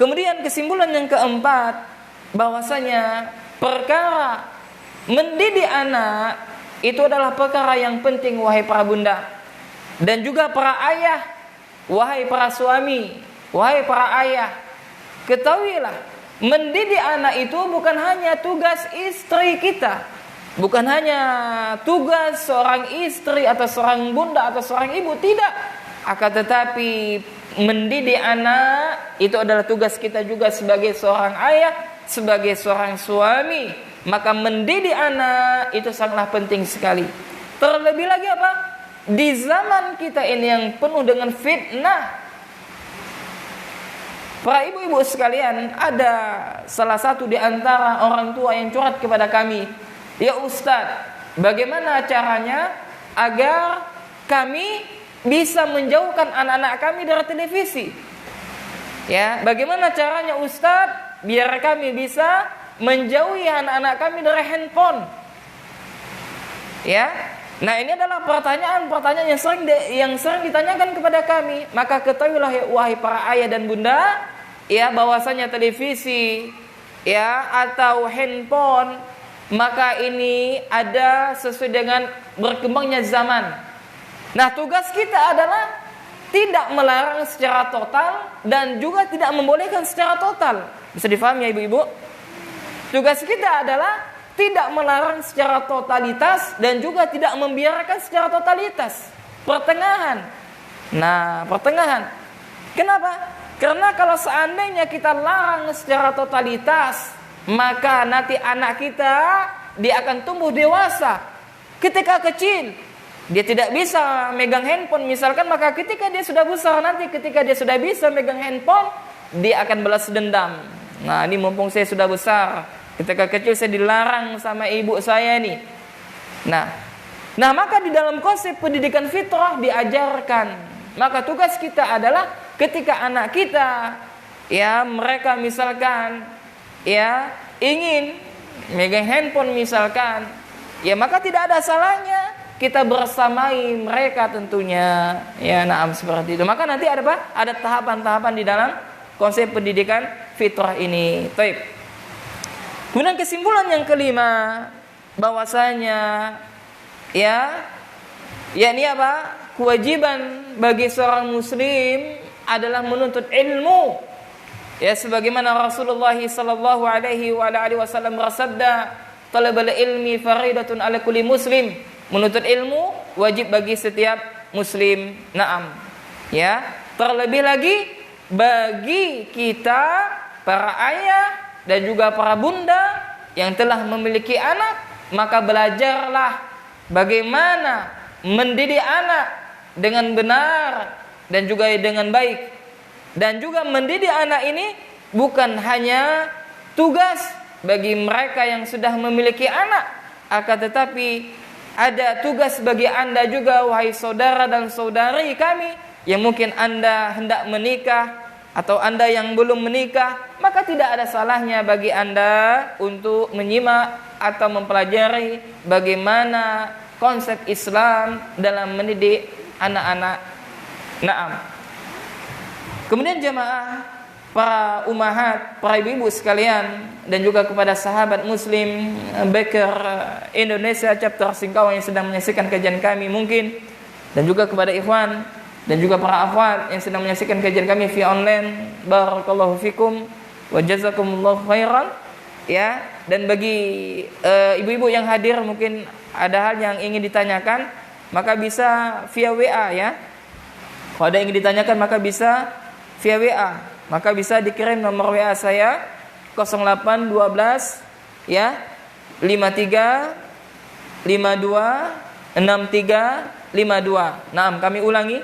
Kemudian kesimpulan yang keempat, bahwasanya perkara mendidik anak itu adalah perkara yang penting wahai para bunda dan juga para ayah, wahai para suami, wahai para ayah. Ketahuilah, mendidik anak itu bukan hanya tugas istri kita, bukan hanya tugas seorang istri atau seorang bunda atau seorang ibu, tidak. Akan tetapi mendidik anak itu adalah tugas kita juga sebagai seorang ayah, sebagai seorang suami. Maka mendidik anak itu sangatlah penting sekali. Terlebih lagi apa? Di zaman kita ini yang penuh dengan fitnah. Para ibu-ibu sekalian, ada salah satu di antara orang tua yang curhat kepada kami, "Ya Ustaz, bagaimana caranya agar kami bisa menjauhkan anak-anak kami dari televisi? Ya, bagaimana caranya Ustaz biar kami bisa menjauhi anak-anak kami dari handphone?" Ya. Nah, ini adalah pertanyaan yang sering ditanyakan kepada kami. Maka ketahuilah wahai para ayah dan bunda, ya, bahwasanya televisi, ya, atau handphone, maka ini ada sesuai dengan berkembangnya zaman. Nah, tugas kita adalah tidak melarang secara total dan juga tidak membolehkan secara total. Bisa difahami ya ibu-ibu? Tugas kita adalah tidak melarang secara totalitas dan juga tidak membiarkan secara totalitas. Pertengahan. Nah, pertengahan. Kenapa? Karena kalau seandainya kita larang secara totalitas, maka nanti anak kita dia akan tumbuh dewasa. Ketika kecil dia tidak bisa megang handphone misalkan, maka ketika dia sudah besar nanti, ketika dia sudah bisa megang handphone, dia akan balas dendam. Nah, ini mumpung saya sudah besar, ketika kecil saya dilarang sama ibu saya nih. Nah maka di dalam konsep pendidikan fitrah diajarkan. Maka tugas kita adalah ketika anak kita, ya, mereka misalkan, ya, ingin megang handphone misalkan, ya, maka tidak ada salahnya kita bersamai mereka tentunya. Ya, naam seperti itu. Maka nanti ada apa? Ada tahapan-tahapan di dalam konsep pendidikan fitrah ini. Baik. Kemudian kesimpulan yang kelima, bahwasanya, ya, yakni apa? Kewajiban bagi seorang muslim adalah menuntut ilmu. Ya, sebagaimana Rasulullah sallallahu alaihi wasallam bersabda, "Talabul ilmi faridatun 'ala kulli muslim." Menuntut ilmu wajib bagi setiap muslim. Naam. Ya, terlebih lagi bagi kita para ayah dan juga para bunda yang telah memiliki anak, maka belajarlah bagaimana mendidik anak dengan benar dan juga dengan baik. Dan juga mendidik anak ini bukan hanya tugas bagi mereka yang sudah memiliki anak, akan tetapi ada tugas bagi Anda juga, wahai saudara dan saudari kami, yang mungkin Anda hendak menikah atau Anda yang belum menikah, maka tidak ada salahnya bagi Anda untuk menyimak atau mempelajari bagaimana konsep Islam dalam mendidik anak-anak. Naam. Kemudian jamaah, para umahat, para ibu-ibu sekalian, dan juga kepada sahabat muslim Baker Indonesia chapter Singkawang yang sedang menyaksikan kajian kami mungkin, dan juga kepada ikhwan dan juga para akhwat yang sedang menyaksikan kajian kami via online, barakallahu fikum wa jazakumullahu khairan. Ya, dan bagi ibu-ibu yang hadir mungkin ada hal yang ingin ditanyakan, maka bisa via WA ya. Kalau ada yang ingin ditanyakan maka bisa via WA. Maka bisa dikirim nomor WA saya 0812 ya 53 52 63 52. Nah, kami ulangi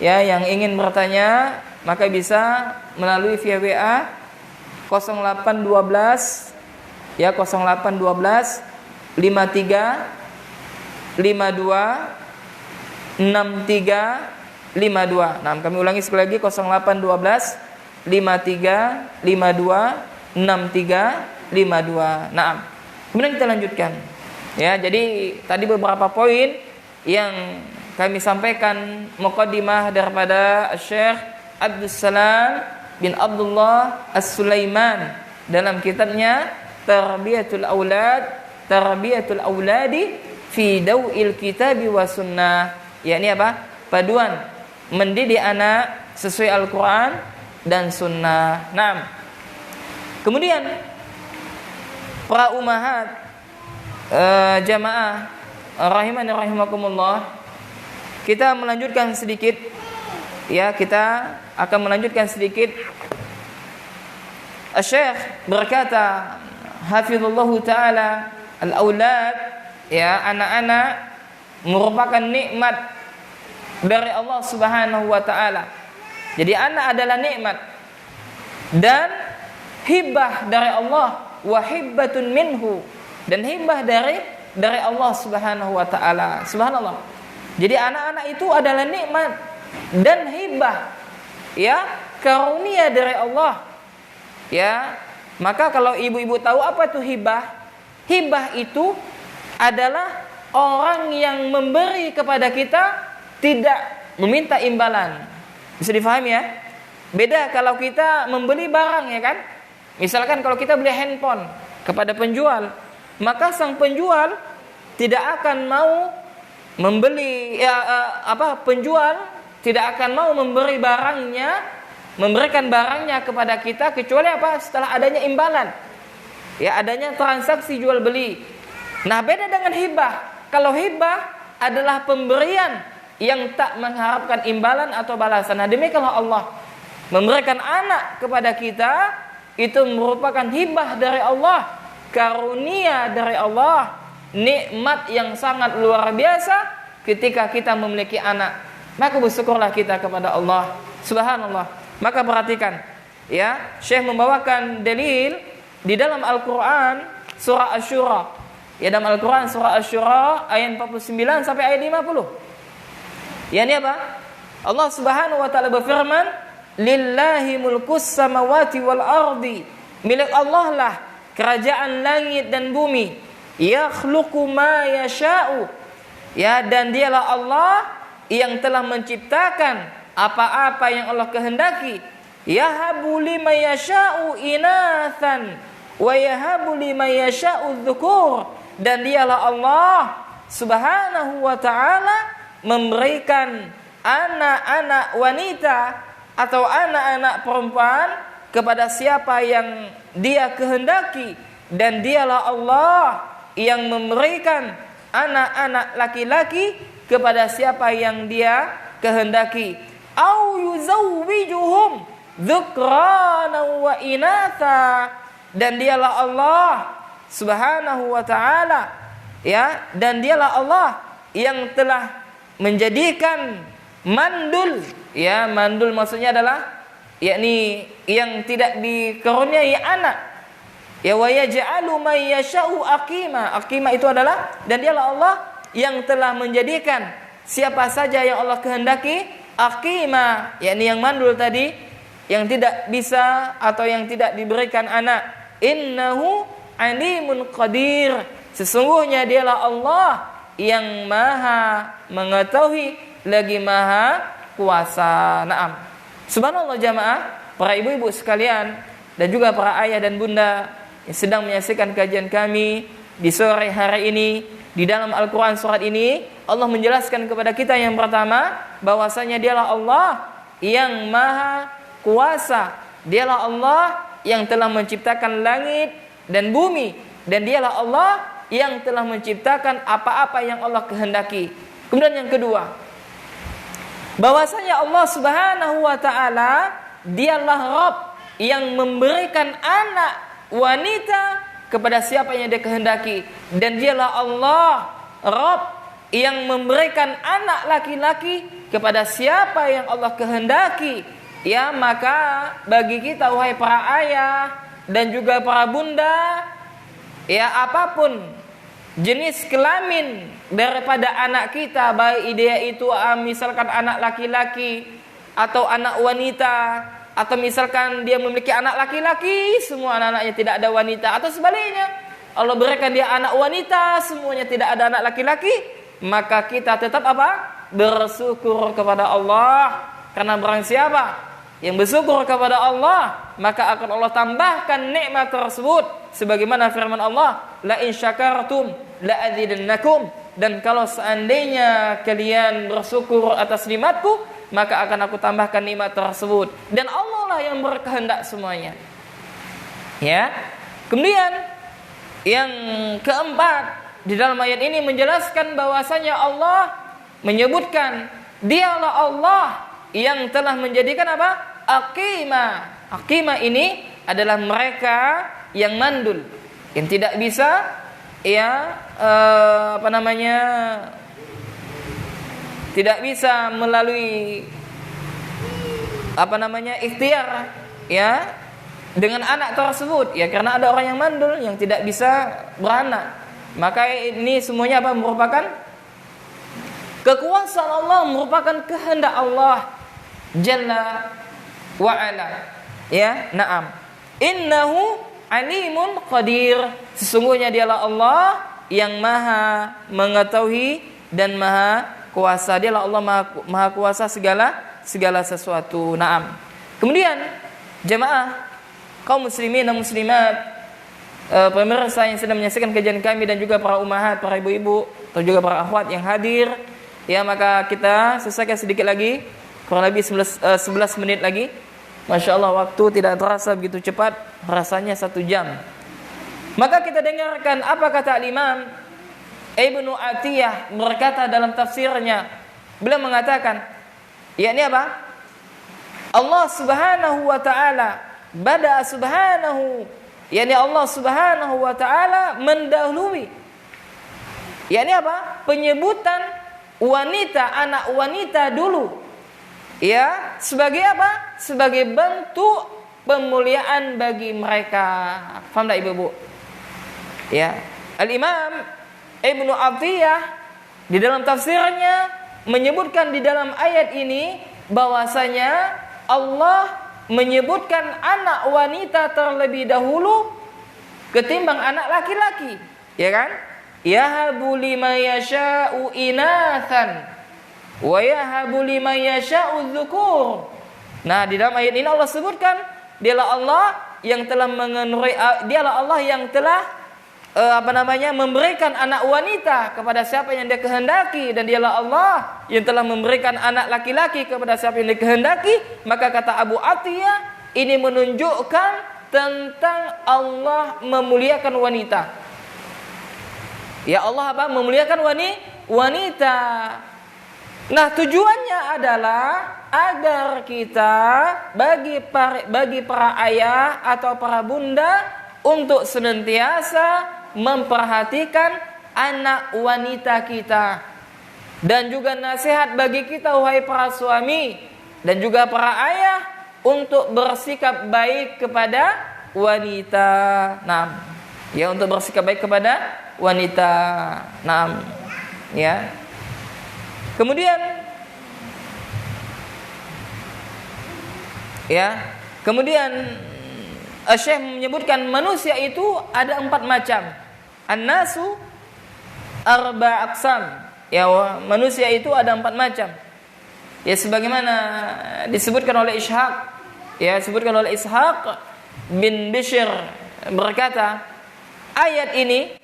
ya, yang ingin bertanya maka bisa melalui via WA 0812 ya 0812 53 52 63 52. Nah, kami ulangi sekali lagi 0812 53 52 63 52. Nah, kemudian kita lanjutkan. Ya, jadi tadi beberapa poin yang kami sampaikan muqaddimah daripada Syekh Abdus Salam bin Abdullah As-Sulaiman dalam kitabnya Tarbiyatul Auladi fi Daw'il Kitabi wa Sunnah. Ya, ini apa? Paduan mendidik anak sesuai Al-Quran dan Sunnah. Nah, kemudian para umahat jamaah rahimani rahimakumullah, kita melanjutkan sedikit ya, kita akan melanjutkan sedikit. Syekh berkata hafizallahu taala, al-aulad ya, anak-anak merupakan nikmat dari Allah Subhanahu wa taala. Jadi anak adalah nikmat dan hibah dari Allah, wa hibbatun minhu, dan hibah dari Allah Subhanahu wa taala. Subhanallah. Jadi anak-anak itu adalah nikmat dan hibah ya, karunia dari Allah. Ya, maka kalau ibu-ibu tahu apa itu hibah? Hibah itu adalah orang yang memberi kepada kita tidak meminta imbalan. Bisa difahami ya? Beda kalau kita membeli barang ya kan? Misalkan kalau kita beli handphone kepada penjual, maka sang penjual tidak akan mau membeli penjual tidak akan mau memberikan barangnya kepada kita kecuali apa? Setelah adanya imbalan. Ya, adanya transaksi jual beli. Nah, beda dengan hibah. Kalau hibah adalah pemberian yang tak mengharapkan imbalan atau balasan. Nah, demikianlah Allah memberikan anak kepada kita, itu merupakan hibah dari Allah, karunia dari Allah, nikmat yang sangat luar biasa ketika kita memiliki anak. Maka bersyukurlah kita kepada Allah. Subhanallah. Maka perhatikan ya, Syekh membawakan dalil di dalam Al-Qur'an surah Asy-Syura. Ya, dalam Al-Qur'an surah Asy-Syura ayat 49 sampai ayat 50. Ya, ini apa? Allah Subhanahu wa taala berfirman, "Lillahi mulkus samawati wal ardi." Milik Allah lah kerajaan langit dan bumi. Yakhluqu ma yasha'u. Ya, dan dialah Allah yang telah menciptakan apa-apa yang Allah kehendaki. Yahabu liman yasha'u inathan wa yahabu liman yasha'u dzukur. Dan dialah Allah Subhanahu wa taala memberikan anak-anak wanita atau anak-anak perempuan kepada siapa yang dia kehendaki, dan dialah Allah yang memberikan anak-anak laki-laki kepada siapa yang dia kehendaki. Au yuzawwijuhum dzukrana wa inatha, dan dialah Allah Subhanahu wa taala, ya, dan dialah Allah yang telah menjadikan mandul, ya, mandul maksudnya adalah yakni yang tidak dikaruniai anak, ya, wa yaj'alu may yasha'u aqima. Aqima itu adalah, dan dialah Allah yang telah menjadikan siapa saja yang Allah kehendaki aqima, yakni yang mandul tadi, yang tidak bisa atau yang tidak diberikan anak. Innahu alimun qadir, sesungguhnya dialah Allah yang maha mengetahui lagi maha kuasa. Naam. Subhanallah jamaah, para ibu-ibu sekalian dan juga para ayah dan bunda yang sedang menyaksikan kajian kami di sore hari ini, di dalam Al-Quran surat ini Allah menjelaskan kepada kita yang pertama bahwasanya dialah Allah yang maha kuasa, dialah Allah yang telah menciptakan langit dan bumi, dan dialah Allah yang telah menciptakan apa-apa yang Allah kehendaki. Kemudian yang kedua, bahwasanya Allah Subhanahu wa taala dialah Rabb yang memberikan anak wanita kepada siapa yang dia kehendaki, dan dialah Allah Rabb yang memberikan anak laki-laki kepada siapa yang Allah kehendaki. Ya, maka bagi kita wahai para ayah dan juga para bunda, ya, apapun jenis kelamin daripada anak kita, baik dia itu misalkan anak laki-laki atau anak wanita, atau misalkan dia memiliki anak laki-laki semua anak-anaknya tidak ada wanita, atau sebaliknya Allah berikan dia anak wanita semuanya tidak ada anak laki-laki, maka kita tetap apa? Bersyukur kepada Allah. Karena barang siapa yang bersyukur kepada Allah, maka akan Allah tambahkan nikmat tersebut sebagaimana firman Allah, la in syakartum la azidannakum, dan kalau seandainya kalian bersyukur atas nikmatku, maka akan aku tambahkan nikmat tersebut. Dan Allah lah yang berkehendak semuanya. Ya. Kemudian yang keempat, di dalam ayat ini menjelaskan bahwasanya Allah menyebutkan dialah Allah yang telah menjadikan apa? Aqima. Aqima ini adalah mereka yang mandul, yang tidak bisa, ya, tidak bisa melalui ikhtiar, ya, dengan anak tersebut, ya, karena ada orang yang mandul yang tidak bisa beranak. Maka ini semuanya apa? Merupakan kekuasaan Allah, merupakan kehendak Allah Jalla wa ala. Ya, na'am. Innahu alimun qadir, sesungguhnya dialah Allah yang maha mengetahui dan maha kuasa. Dialah Allah maha kuasa segala sesuatu. Na'am. Kemudian jemaah kaum muslimin dan muslimat, pemirsa yang sedang menyaksikan kajian kami, dan juga para ummahat, para ibu-ibu, atau juga para akhwat yang hadir, ya, maka kita selesaikan sedikit lagi, kurang lebih 11 menit lagi. Masya Allah, waktu tidak terasa begitu cepat, rasanya 1 jam. Maka kita dengarkan apa kata Imam Ibnu Atiyah berkata dalam tafsirnya. Beliau mengatakan, yakni apa? Allah Subhanahu wa taala bada subhanahu, yakni Allah Subhanahu wa taala mendahului, yakni apa? Penyebutan wanita, anak wanita dulu, ya, sebagai apa? Sebagai bentuk pemuliaan bagi mereka. Faham tak ibu-ibu? Ya, Al-Imam Ibnu Atiyah di dalam tafsirnya menyebutkan di dalam ayat ini bahwasanya Allah menyebutkan anak wanita terlebih dahulu ketimbang anak laki-laki, ya kan? Yahabu liman yasha'u inathan wa yahabu liman yasha'u dzukur. Nah, di dalam ayat ini Allah sebutkan dialah Allah yang telah dialah Allah yang telah memberikan anak wanita kepada siapa yang dia kehendaki, dan dialah Allah yang telah memberikan anak laki-laki kepada siapa yang dia kehendaki. Maka kata Abu Atiyah, ini menunjukkan tentang Allah memuliakan wanita. Ya, Allah apa? Memuliakan wanita. Nah, tujuannya adalah agar kita bagi para ayah atau para bunda untuk senantiasa memperhatikan anak wanita kita. Dan juga nasihat bagi kita wahai para suami dan juga para ayah untuk bersikap baik kepada wanita. Nah, ya, untuk bersikap baik kepada wanita. Nah, ya. Kemudian Syekh menyebutkan manusia itu ada 4 macam. An-nasu arba aqsam. Ya, manusia itu ada 4 macam. Ya, sebagaimana disebutkan oleh Ishaq. Ya, disebutkan oleh Ishaq bin Bishr berkata, ayat ini,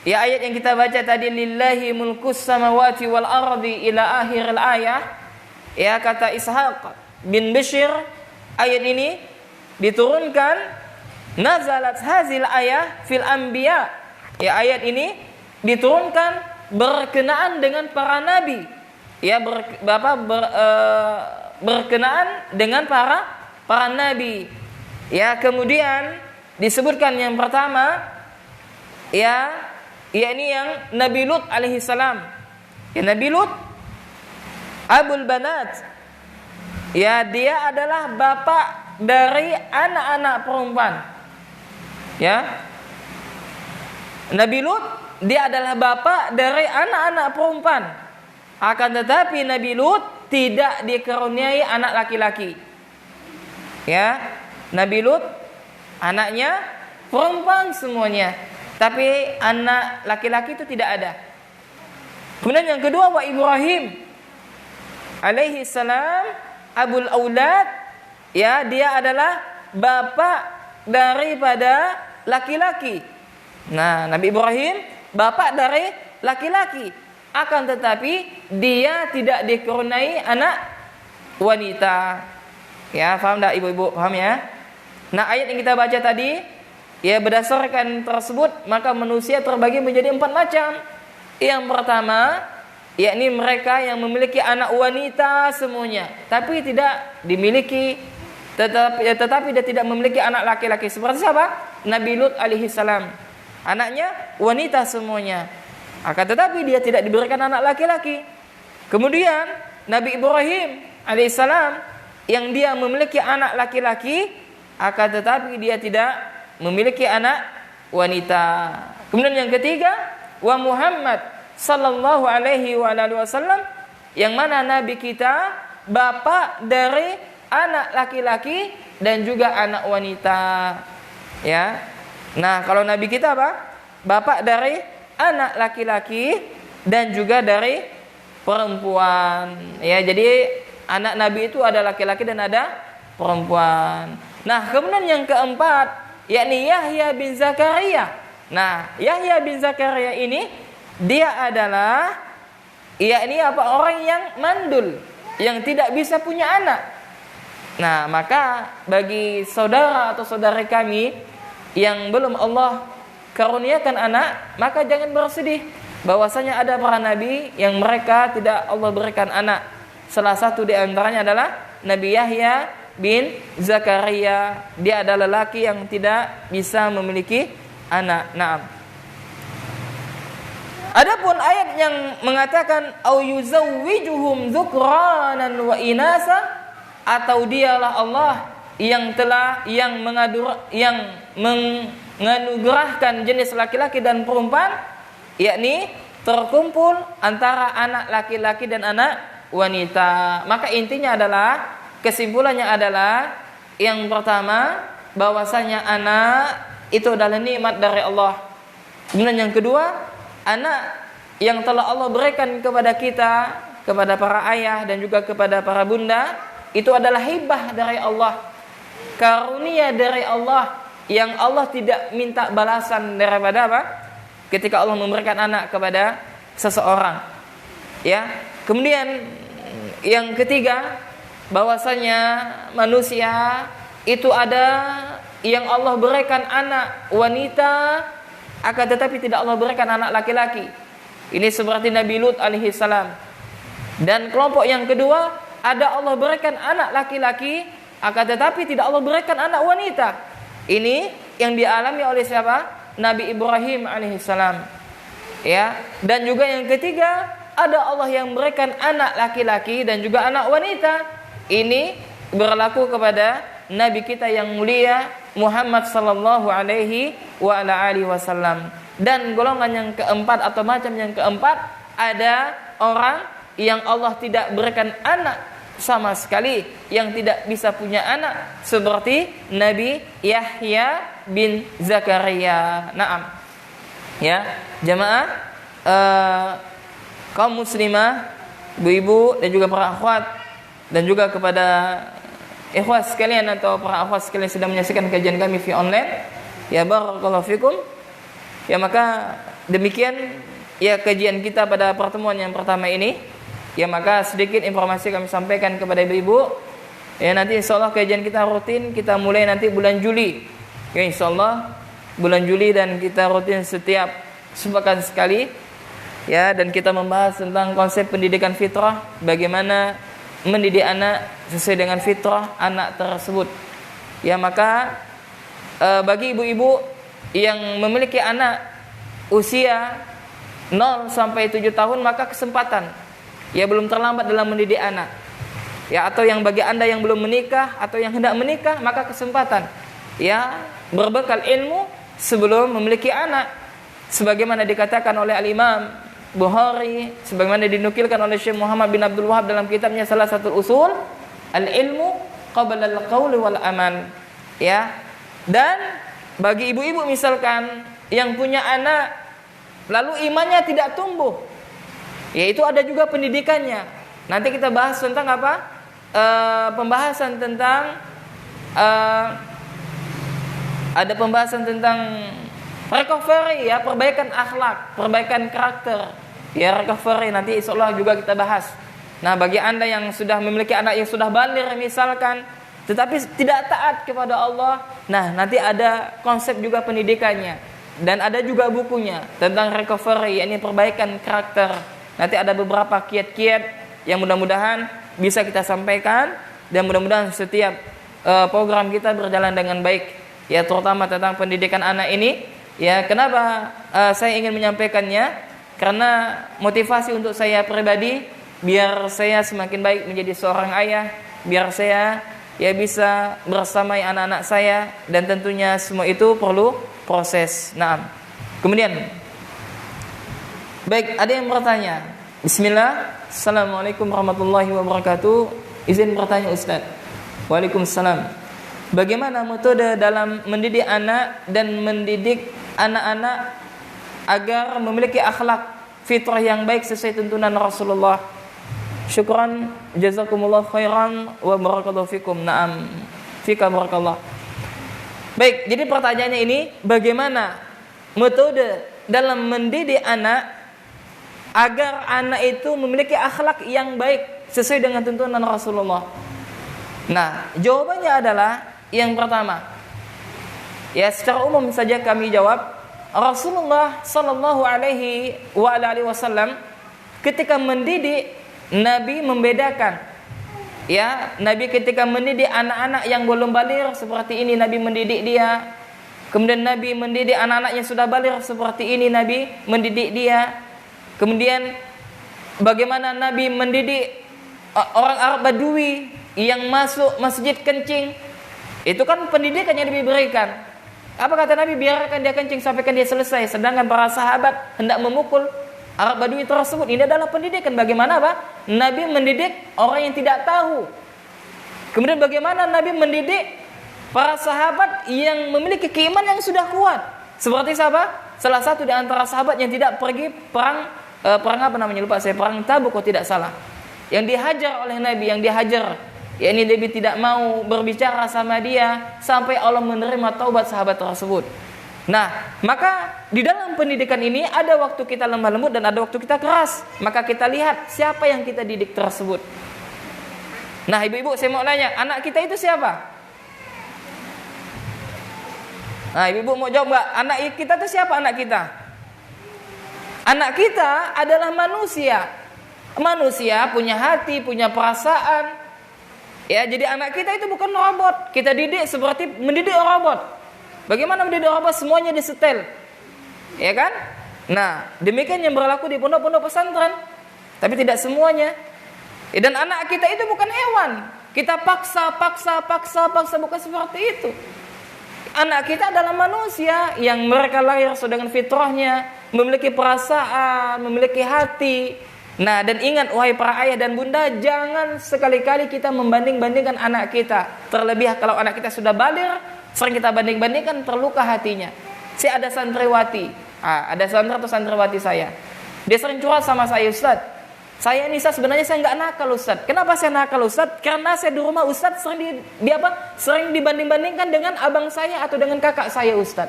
ya, ayat yang kita baca tadi, lillahi mulkus samawati wal ardi ila akhiril ayah. Ya, kata Ishaq bin Bishr, ayat ini diturunkan nazalat hazil ayah fil anbiya. Ya, ayat ini diturunkan berkenaan dengan para nabi. Ya, berkenaan dengan para nabi. Ya, kemudian disebutkan yang pertama, ya, yakni yang Nabi Lut alaihi salam. Ya, Nabi Lut Abul Banat. Ya, dia adalah bapak dari anak-anak perempuan. Ya. Nabi Lut dia adalah bapak dari anak-anak perempuan. Akan tetapi Nabi Lut tidak dikaruniai anak laki-laki. Ya, Nabi Lut anaknya perempuan semuanya. Tapi anak laki-laki itu tidak ada. Kemudian yang kedua, wa Ibrahim alaihi salam abul aulad. Ya, dia adalah bapak daripada laki-laki. Nah, Nabi Ibrahim bapak dari laki-laki. Akan tetapi dia tidak dikaruniai anak wanita. Ya, paham tak ibu-ibu? Paham ya? Nah, ayat yang kita baca tadi, ya, berdasarkan tersebut maka manusia terbagi menjadi 4 macam. Yang pertama, yakni mereka yang memiliki anak wanita semuanya, tapi tidak dimiliki, tetapi dia tidak memiliki anak laki-laki. Seperti siapa? Nabi Lut alaihi salam. Anaknya wanita semuanya. Akan tetapi dia tidak diberikan anak laki-laki. Kemudian Nabi Ibrahim alaihi salam yang dia memiliki anak laki-laki, akan tetapi dia tidak memiliki anak wanita. Kemudian yang ketiga, wa Muhammad sallallahu alaihi wasallam, yang mana nabi kita bapak dari anak laki-laki dan juga anak wanita. Ya. Nah, kalau nabi kita apa? Bapak dari anak laki-laki dan juga dari perempuan. Ya, jadi anak nabi itu ada laki-laki dan ada perempuan. Nah, kemudian yang keempat, yakni Yahya bin Zakaria. Nah, Yahya bin Zakaria ini dia adalah yakni orang yang mandul, yang tidak bisa punya anak. Nah, maka bagi saudara atau saudari kami yang belum Allah karuniakan anak, maka jangan bersedih bahwasanya ada para nabi yang mereka tidak Allah berikan anak. Salah satu di antaranya adalah Nabi Yahya bin Zakaria. Dia adalah lelaki yang tidak bisa memiliki anak. Naam. Adapun ayat yang mengatakan au yuzawwijuhum dzukranan wa inasa, atau dialah Allah yang menganugerahkan jenis laki-laki dan perempuan, yakni terkumpul antara anak laki-laki dan anak wanita. Maka intinya adalah, kesimpulannya adalah yang pertama, bahwasanya anak itu adalah nikmat dari Allah. Kemudian yang kedua, anak yang telah Allah berikan kepada kita, kepada para ayah dan juga kepada para bunda, itu adalah hibah dari Allah, karunia dari Allah, yang Allah tidak minta balasan daripada apa? Ketika Allah memberikan anak kepada seseorang. Ya. Kemudian yang ketiga, bahwasanya manusia itu ada yang Allah berikan anak wanita, akan tetapi tidak Allah berikan anak laki-laki. Ini seperti Nabi Lut alaihi salam. Dan kelompok yang kedua, ada Allah berikan anak laki-laki, akan tetapi tidak Allah berikan anak wanita. Ini yang dialami oleh siapa? Nabi Ibrahim alaihissalam. Ya, dan juga yang ketiga, ada Allah yang memberikan anak laki-laki dan juga anak wanita. Ini berlaku kepada Nabi kita yang mulia Muhammad sallallahu alaihi wa ala alihi wasallam. Dan golongan yang keempat atau macam yang keempat, ada orang yang Allah tidak berikan anak sama sekali, yang tidak bisa punya anak, seperti Nabi Yahya bin Zakaria. Naam. Ya, jamaah kaum muslimah, ibu-ibu dan juga para akhwat, dan juga kepada ikhwat sekalian atau para akhwat sekalian sedang menyaksikan kajian kami via online. Ya barakallahu fikum. Ya maka demikian ya kajian kita pada pertemuan yang pertama ini. Ya maka sedikit informasi kami sampaikan kepada ibu-ibu. Ya nanti insyaallah kajian kita rutin, kita mulai nanti bulan Juli. Ya insyaallah bulan Juli, dan kita rutin setiap sepekan sekali. Ya, dan kita membahas tentang konsep pendidikan fitrah, bagaimana mendidik anak sesuai dengan fitrah anak tersebut. Ya maka bagi ibu-ibu yang memiliki anak usia 0 sampai 7 tahun, maka kesempatan ya belum terlambat dalam mendidik anak. Ya, atau yang bagi Anda yang belum menikah atau yang hendak menikah, maka kesempatan ya berbekal ilmu sebelum memiliki anak, sebagaimana dikatakan oleh Al-Imam Bukhari, sebagaimana dinukilkan oleh Syekh Muhammad bin Abdul Wahab dalam kitabnya Salah Satu Usul, al-ilmu qabla al-qauli wal amal. Ya. Dan bagi ibu-ibu misalkan yang punya anak lalu imannya tidak tumbuh, yaitu ada juga pendidikannya. Nanti kita bahas tentang apa? Pembahasan tentang ada pembahasan tentang recovery, ya, perbaikan akhlak, perbaikan karakter. Ya, recovery nanti insyaallah juga kita bahas. Nah, bagi Anda yang sudah memiliki anak yang sudah baligh misalkan, tetapi tidak taat kepada Allah, nah nanti ada konsep juga pendidikannya, dan ada juga bukunya tentang recovery, yakni perbaikan karakter. Nanti ada beberapa kiat-kiat yang mudah-mudahan bisa kita sampaikan, dan mudah-mudahan setiap program kita berjalan dengan baik, ya, terutama tentang pendidikan anak ini. Ya, kenapa saya ingin menyampaikannya? Karena motivasi untuk saya pribadi, biar saya semakin baik menjadi seorang ayah, biar saya ya bisa bersamai anak-anak saya, dan tentunya semua itu perlu proses. Nah, kemudian baik, ada yang bertanya. Bismillah. Assalamualaikum warahmatullahi wabarakatuh. Izin bertanya Ustaz. Waalaikumsalam. Bagaimana metode dalam mendidik anak dan mendidik anak-anak agar memiliki akhlak fitrah yang baik sesuai tuntunan Rasulullah? Syukran, jazakumullah khairan wa barakallahu fikum. Naam, fika barakallah. Baik, jadi pertanyaannya ini, bagaimana metode dalam mendidik anak agar anak itu memiliki akhlak yang baik sesuai dengan tuntunan Rasulullah? Nah, jawabannya adalah yang pertama, ya secara umum saja kami jawab, Rasulullah sallallahu alaihi wasallam ketika mendidik, Nabi membedakan. Ya, Nabi ketika mendidik anak-anak yang belum baligh seperti ini, Nabi mendidik dia. Kemudian Nabi mendidik anak-anak yang sudah baligh seperti ini, Nabi mendidik dia. Kemudian bagaimana Nabi mendidik orang Arab Badui yang masuk masjid kencing. Itu kan pendidikan yang diberikan. Apa kata Nabi? Biarkan dia kencing sampaikan dia selesai. Sedangkan para sahabat hendak memukul Arab Badui tersebut. Ini adalah pendidikan. Bagaimana apa? Nabi mendidik orang yang tidak tahu. Kemudian bagaimana Nabi mendidik para sahabat yang memiliki keimanan yang sudah kuat. Seperti siapa? Salah satu di antara sahabat yang tidak pergi perang apa namanya? Lupa saya. Perang Tabuk kalau tidak salah. Yang dihajar oleh Nabi, yang dihajar. Yakni Nabi tidak mau berbicara sama dia sampai Allah menerima taubat sahabat tersebut. Nah, maka di dalam pendidikan ini ada waktu kita lemah lembut dan ada waktu kita keras. Maka kita lihat siapa yang kita didik tersebut. Nah, ibu-ibu saya mau nanya, anak kita itu siapa? Nah, ibu-ibu mau jawab enggak? Anak kita itu siapa anak kita? Anak kita adalah manusia. Manusia punya hati, punya perasaan. Ya, jadi anak kita itu bukan robot. Kita didik seperti mendidik robot. Bagaimana mendidik robot? Semuanya disetel. Ya kan? Nah, demikian yang berlaku di pondok-pondok pesantren. Tapi tidak semuanya. Ya, dan anak kita itu bukan hewan. Kita paksa, bukan seperti itu. Anak kita adalah manusia yang mereka lahir sesuai dengan fitrahnya, memiliki perasaan, memiliki hati. Nah, dan ingat wahai para ayah dan bunda, jangan sekali-kali kita membanding-bandingkan anak kita. Terlebih kalau anak kita sudah baligh, sering kita banding-bandingkan, terluka hatinya. Saya ada santriwati, ada santri atau santriwati saya. Dia sering curhat sama saya, Ustaz. Saya ini sebenarnya saya nggak nakal, Ustaz. Kenapa saya nakal, Ustaz? Karena saya di rumah Ustaz sering dibanding-bandingkan dengan abang saya atau dengan kakak saya, Ustaz.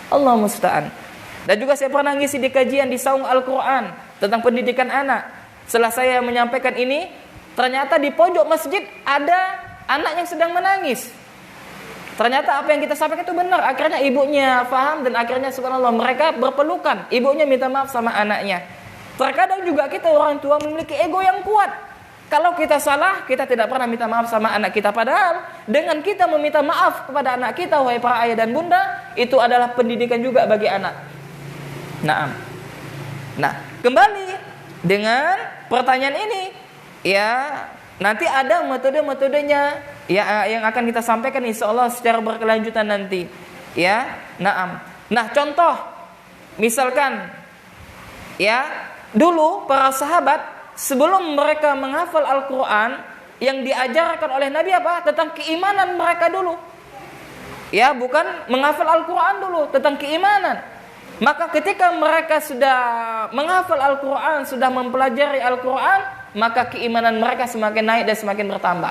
Allah musta'an. Dan juga saya pernah ngisi di kajian di Saung Al-Quran tentang pendidikan anak. Setelah saya menyampaikan ini, ternyata di pojok masjid ada anak yang sedang menangis. Ternyata apa yang kita sampaikan itu benar. Akhirnya ibunya paham dan akhirnya subhanallah mereka berpelukan. Ibunya minta maaf sama anaknya. Terkadang juga kita orang tua memiliki ego yang kuat. Kalau kita salah, kita tidak pernah minta maaf sama anak kita. Padahal dengan kita meminta maaf kepada anak kita, wahai para ayah dan bunda, itu adalah pendidikan juga bagi anak. Nah, kembali dengan pertanyaan ini, ya nanti ada metode-metodenya ya yang akan kita sampaikan insyaallah secara berkelanjutan nanti. Ya, Nah, contoh misalkan ya dulu para sahabat sebelum mereka menghafal Al-Quran, yang diajarkan oleh Nabi apa? Tentang keimanan mereka dulu. Ya, bukan menghafal Al-Quran dulu, tentang keimanan. Maka ketika mereka sudah menghafal Al-Quran, sudah mempelajari Al-Quran, maka keimanan mereka semakin naik dan semakin bertambah.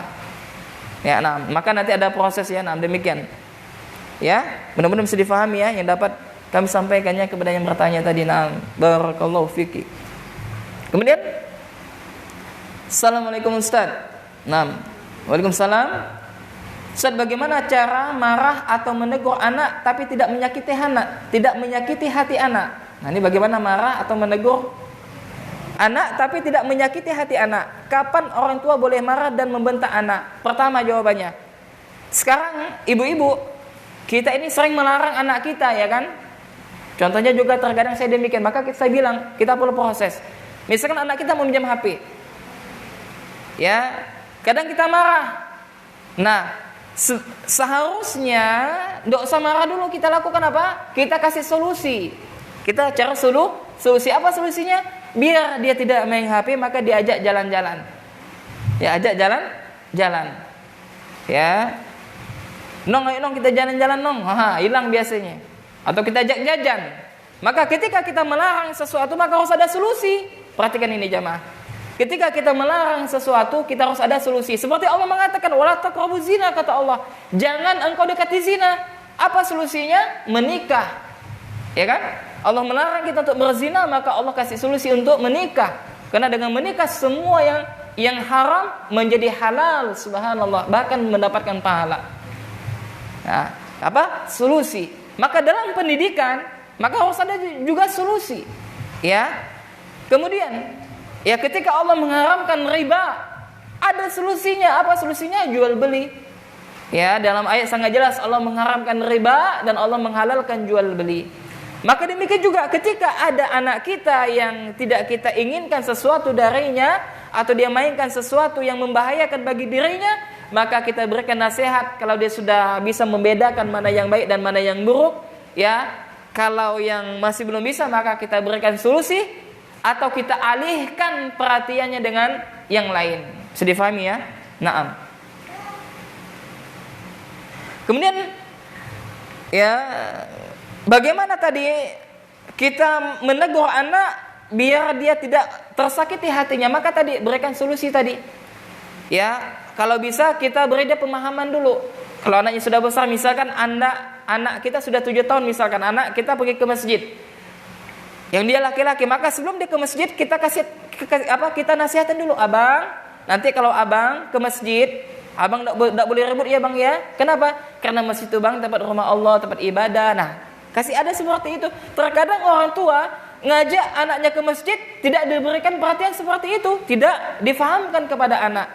Ya, maka nanti ada proses ya, demikian. Ya, mudah-mudahan bisa difahami ya yang dapat kami sampaikannya kepada yang bertanya tadi. Barakallahu fiki. Kemudian, Assalamualaikum Ustaz. Waalaikumsalam. Ustaz, bagaimana cara marah atau menegur anak tapi tidak menyakiti anak, tidak menyakiti hati anak? Nah, ini bagaimana marah atau menegur anak tapi tidak menyakiti hati anak? Kapan orang tua boleh marah dan membentak anak? Pertama jawabannya. Sekarang ibu-ibu kita ini sering melarang anak kita, ya kan? Contohnya juga terkadang saya demikian, maka saya bilang kita perlu proses. Misalkan anak kita mau minjam HP, ya, kadang kita marah. Nah, seharusnya tidak usah marah dulu, kita lakukan apa? Kita kasih solusi. Kita cari solusi. Apa solusinya? Biar dia tidak main HP, maka diajak jalan-jalan. Ya, ajak jalan-jalan. Ya, ayo kita jalan-jalan hilang biasanya. Atau kita ajak jajan. Maka ketika kita melarang sesuatu, maka harus ada solusi. Perhatikan ini jamaah. Ketika kita melarang sesuatu, kita harus ada solusi. Seperti Allah mengatakan, wala taqrabu zina, kata Allah. Jangan engkau dekati zina. Apa solusinya? Menikah. Ya kan? Allah melarang kita untuk berzina, maka Allah kasih solusi untuk menikah. Karena dengan menikah semua yang haram menjadi halal, subhanallah, bahkan mendapatkan pahala. Nah, apa? Solusi. Maka dalam pendidikan, maka harus ada juga solusi. Ya. Kemudian, ya ketika Allah mengharamkan riba, ada solusinya. Apa solusinya? Jual beli. Ya, dalam ayat sangat jelas Allah mengharamkan riba dan Allah menghalalkan jual beli. Maka demikian juga ketika ada anak kita yang tidak kita inginkan sesuatu darinya, atau dia mainkan sesuatu yang membahayakan bagi dirinya, maka kita berikan nasihat. Kalau dia sudah bisa membedakan mana yang baik dan mana yang buruk, ya, kalau yang masih belum bisa, maka kita berikan solusi atau kita alihkan perhatiannya dengan yang lain. Bisa difahami ya? Kemudian ya, bagaimana tadi kita menegur anak biar dia tidak tersakiti hatinya? Maka tadi berikan solusi tadi. Ya, kalau bisa kita beri dia pemahaman dulu. Kalau anaknya sudah besar, misalkan anak kita sudah 7 tahun, misalkan anak kita pergi ke masjid, yang dia laki-laki, maka sebelum dia ke masjid kita kita nasihatin dulu, abang, nanti kalau abang ke masjid, abang tidak boleh ribut ya bang ya. Kenapa? Karena masjid itu bang tempat rumah Allah, tempat ibadah. Nah, kasih ada seperti itu. Terkadang orang tua ngajak anaknya ke masjid, tidak diberikan perhatian seperti itu, tidak difahamkan kepada anak.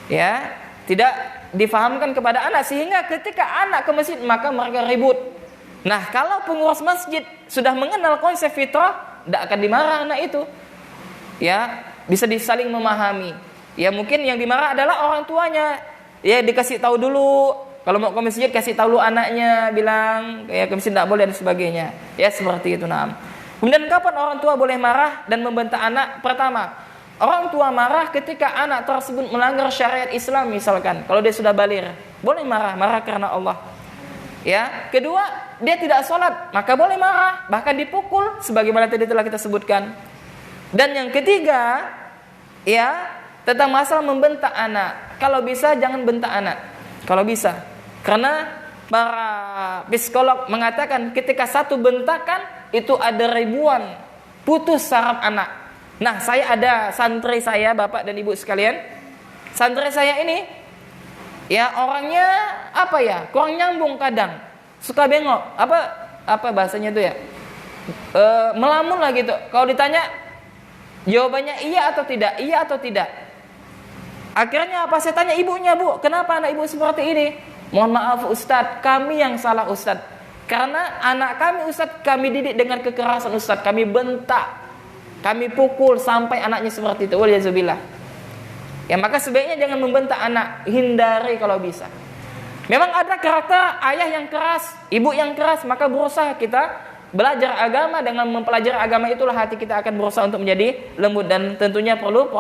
Ya, tidak difahamkan kepada anak, sehingga ketika anak ke masjid maka mereka ribut. Nah, kalau pengurus masjid sudah mengenal konsep fitrah, tidak akan dimarah anak itu. Ya, bisa disaling memahami. Ya, mungkin yang dimarah adalah orang tuanya. Ya, dikasih tahu dulu. Kalau mau ke masjid kasih tahu dulu anaknya, bilang ya ke masjid tidak boleh dan sebagainya. Ya, seperti itu. Nah, kemudian kapan orang tua boleh marah dan membentak anak? Pertama, orang tua marah ketika anak tersebut melanggar syariat Islam misalkan. Kalau dia sudah baligh, boleh marah karena Allah. Ya, kedua, dia tidak sholat, maka boleh marah, bahkan dipukul sebagaimana tadi telah kita sebutkan. Dan yang ketiga, ya, tentang masalah membentak anak. Kalau bisa jangan bentak anak. Kalau bisa. Karena para psikolog mengatakan ketika satu bentakan itu ada ribuan putus saraf anak. Nah, saya ada santri saya, Bapak dan Ibu sekalian. Santri saya ini ya orangnya apa ya? Kurang nyambung kadang. Suka bengok. Apa bahasanya itu ya? Melamun lah gitu. Kalau ditanya jawabannya iya atau tidak? Iya atau tidak? Akhirnya apa? Saya tanya ibunya, Bu, kenapa anak ibu seperti ini? Mohon maaf Ustadz, kami yang salah Ustadz. Karena anak kami Ustadz, kami didik dengan kekerasan Ustadz. Kami bentak, kami pukul sampai anaknya seperti itu. Waliyahzubillah. Ya, maka sebaiknya jangan membentak anak, hindari kalau bisa. Memang ada karakter ayah yang keras, ibu yang keras, maka berusaha kita belajar agama. Dengan mempelajari agama itulah hati kita akan berusaha untuk menjadi lembut. Dan tentunya perlu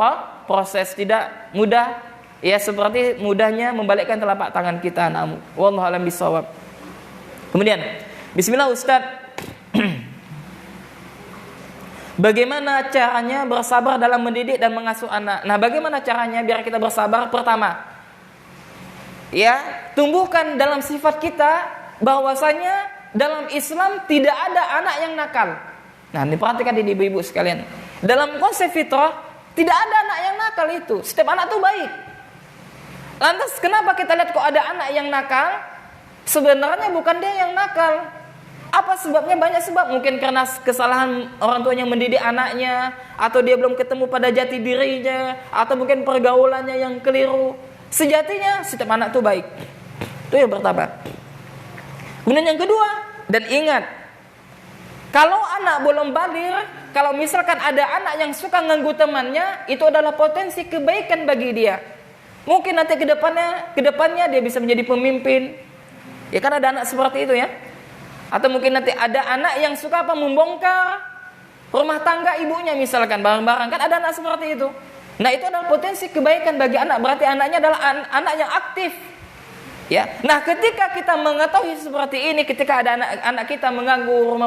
proses, tidak mudah. Ya, seperti mudahnya membalikkan telapak tangan kita. Wallahu a'lam bishawab. Kemudian, bismillah Ustaz. Bagaimana caranya bersabar dalam mendidik dan mengasuh anak? Nah, bagaimana caranya biar kita bersabar? Pertama, ya, tumbuhkan dalam sifat kita bahwasanya dalam Islam tidak ada anak yang nakal. Nah, diperhatikan ini ibu-ibu sekalian. Dalam konsep fitrah tidak ada anak yang nakal itu. Setiap anak itu baik. Lantas kenapa kita lihat kok ada anak yang nakal? Sebenarnya bukan dia yang nakal. Apa sebabnya? Banyak sebab. Mungkin karena kesalahan orang tuanya mendidik anaknya, atau dia belum ketemu pada jati dirinya, atau mungkin pergaulannya yang keliru. Sejatinya setiap anak itu baik. Itu yang pertama. Kemudian yang kedua, dan ingat, kalau anak belum baligh, kalau misalkan ada anak yang suka ganggu temannya, itu adalah potensi kebaikan bagi dia. Mungkin nanti kedepannya dia bisa menjadi pemimpin. Ya, kan ada anak seperti itu ya. Atau mungkin nanti ada anak yang suka membongkar rumah tangga ibunya misalkan, barang-barang. Kan ada anak seperti itu. Nah, itu adalah potensi kebaikan bagi anak. Berarti anaknya adalah anak yang aktif. Ya. Nah, ketika kita mengetahui seperti ini, ketika ada anak kita mengganggu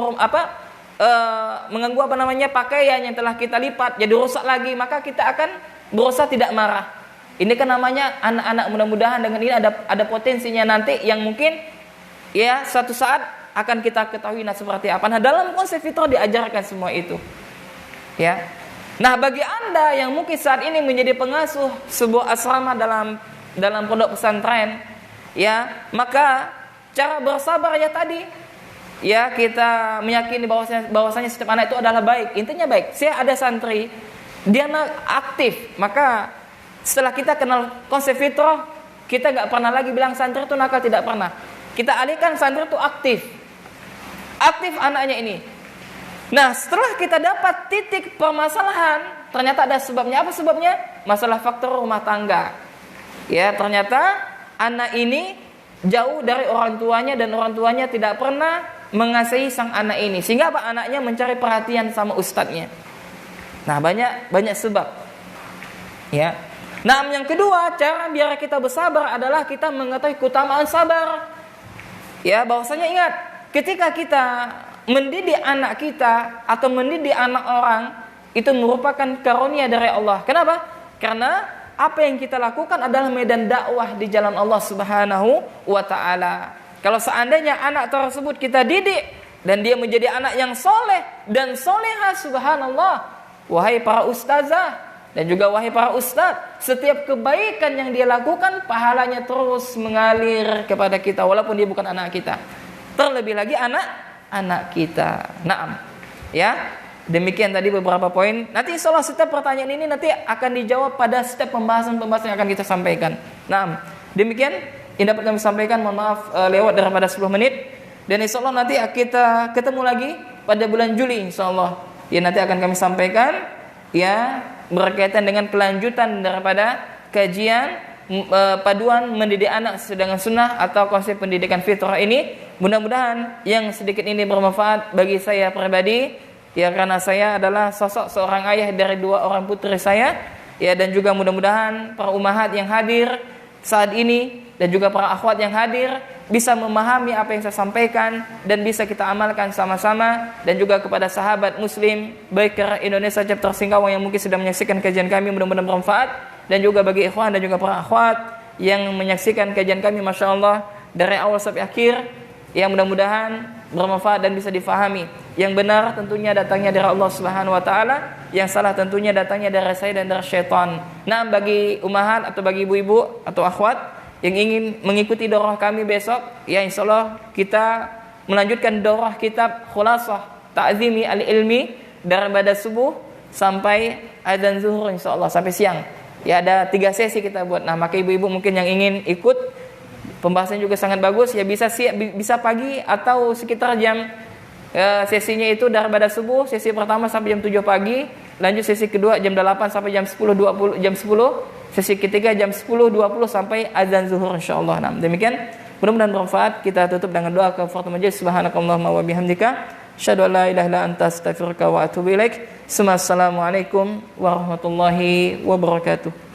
mengganggu pakaian yang telah kita lipat jadi rusak lagi, maka kita akan berusaha tidak marah. Ini kan namanya anak-anak, mudah-mudahan dengan ini ada potensinya nanti yang mungkin ya suatu saat akan kita ketahui seperti apa. Nah, dalam konsep fitrah diajarkan semua itu. Ya. Nah, bagi Anda yang mungkin saat ini menjadi pengasuh sebuah asrama dalam pondok pesantren, ya, maka cara bersabar ya tadi, ya, kita meyakini bahwasanya setiap anak itu adalah baik. Intinya baik. Saya ada santri, dia aktif, maka setelah kita kenal konsep fitrah, kita nggak pernah lagi bilang santri itu nakal, tidak pernah. Kita alihkan santri itu aktif anaknya ini. Nah, setelah kita dapat titik permasalahan, ternyata ada sebabnya. Apa sebabnya? Masalah faktor rumah tangga. Ya, ternyata anak ini jauh dari orang tuanya dan orang tuanya tidak pernah mengasihi sang anak ini. Sehingga apa? Anaknya mencari perhatian sama ustadznya. Nah, banyak sebab. Ya. Nah, yang kedua, cara biar kita bersabar adalah kita mengetahui keutamaan sabar. Ya, bahwasanya ingat, ketika kita mendidik anak kita atau mendidik anak orang, itu merupakan karunia dari Allah. Kenapa? Karena apa yang kita lakukan adalah medan dakwah di jalan Allah Subhanahu wa taala. Kalau seandainya anak tersebut kita didik dan dia menjadi anak yang soleh dan soleha, subhanallah, wahai para ustazah dan juga wahai para ustaz, setiap kebaikan yang dia lakukan pahalanya terus mengalir kepada kita walaupun dia bukan anak kita. Terlebih lagi anak kita. Naam. Ya, demikian tadi beberapa poin. Nanti insya Allah setiap pertanyaan ini nanti akan dijawab pada setiap pembahasan-pembahasan yang akan kita sampaikan. Nah, demikian yang dapat kami sampaikan. Mohon maaf lewat daripada 10 menit. Dan insya Allah nanti kita ketemu lagi pada bulan Juli insya Allah. Ya, nanti akan kami sampaikan ya berkaitan dengan kelanjutan daripada kajian paduan mendidik anak sesuai dengan sunnah atau konsep pendidikan fitrah ini. Mudah-mudahan yang sedikit ini bermanfaat bagi saya pribadi, ya, karena saya adalah sosok seorang ayah dari 2 orang putri saya, ya, dan juga mudah-mudahan para ummahat yang hadir saat ini dan juga para akhwat yang hadir bisa memahami apa yang saya sampaikan dan bisa kita amalkan sama-sama. Dan juga kepada sahabat muslim baik Indonesia chapter Singkawang yang mungkin sedang menyaksikan kajian kami, mudah-mudahan bermanfaat. Dan juga bagi ikhwan dan juga para akhwat yang menyaksikan kajian kami, Masya Allah, dari awal sampai akhir, yang mudah-mudahan bermanfaat dan bisa difahami. Yang benar tentunya datangnya dari Allah Subhanahu wa taala, yang salah tentunya datangnya dari saya dan dari syaitan. Nah, bagi ummahat atau bagi ibu-ibu atau akhwat yang ingin mengikuti daurah kami besok, ya insyaallah kita melanjutkan daurah kitab Khulasah Ta'zimi al-Ilmi daripada subuh sampai adzan zuhur insyaallah sampai siang. Ya, ada 3 sesi kita buat. Nah, maka ibu-ibu mungkin yang ingin ikut, pembahasan juga sangat bagus, ya bisa pagi atau sekitar jam sesinya itu daripada subuh, sesi pertama sampai jam 7 pagi, lanjut sesi kedua jam 8 sampai jam 10.20 jam 10, sesi ketiga jam 10.20 sampai azan zuhur insyaallah. Nah, demikian mudah-mudahan bermanfaat. Kita tutup dengan doa kafaratul majelis. Subhanakallahumma wa bihamdika asyhadu an la ilaha illa anta astaghfiruka wa atubu ilaik. Assalamualaikum warahmatullahi wabarakatuh.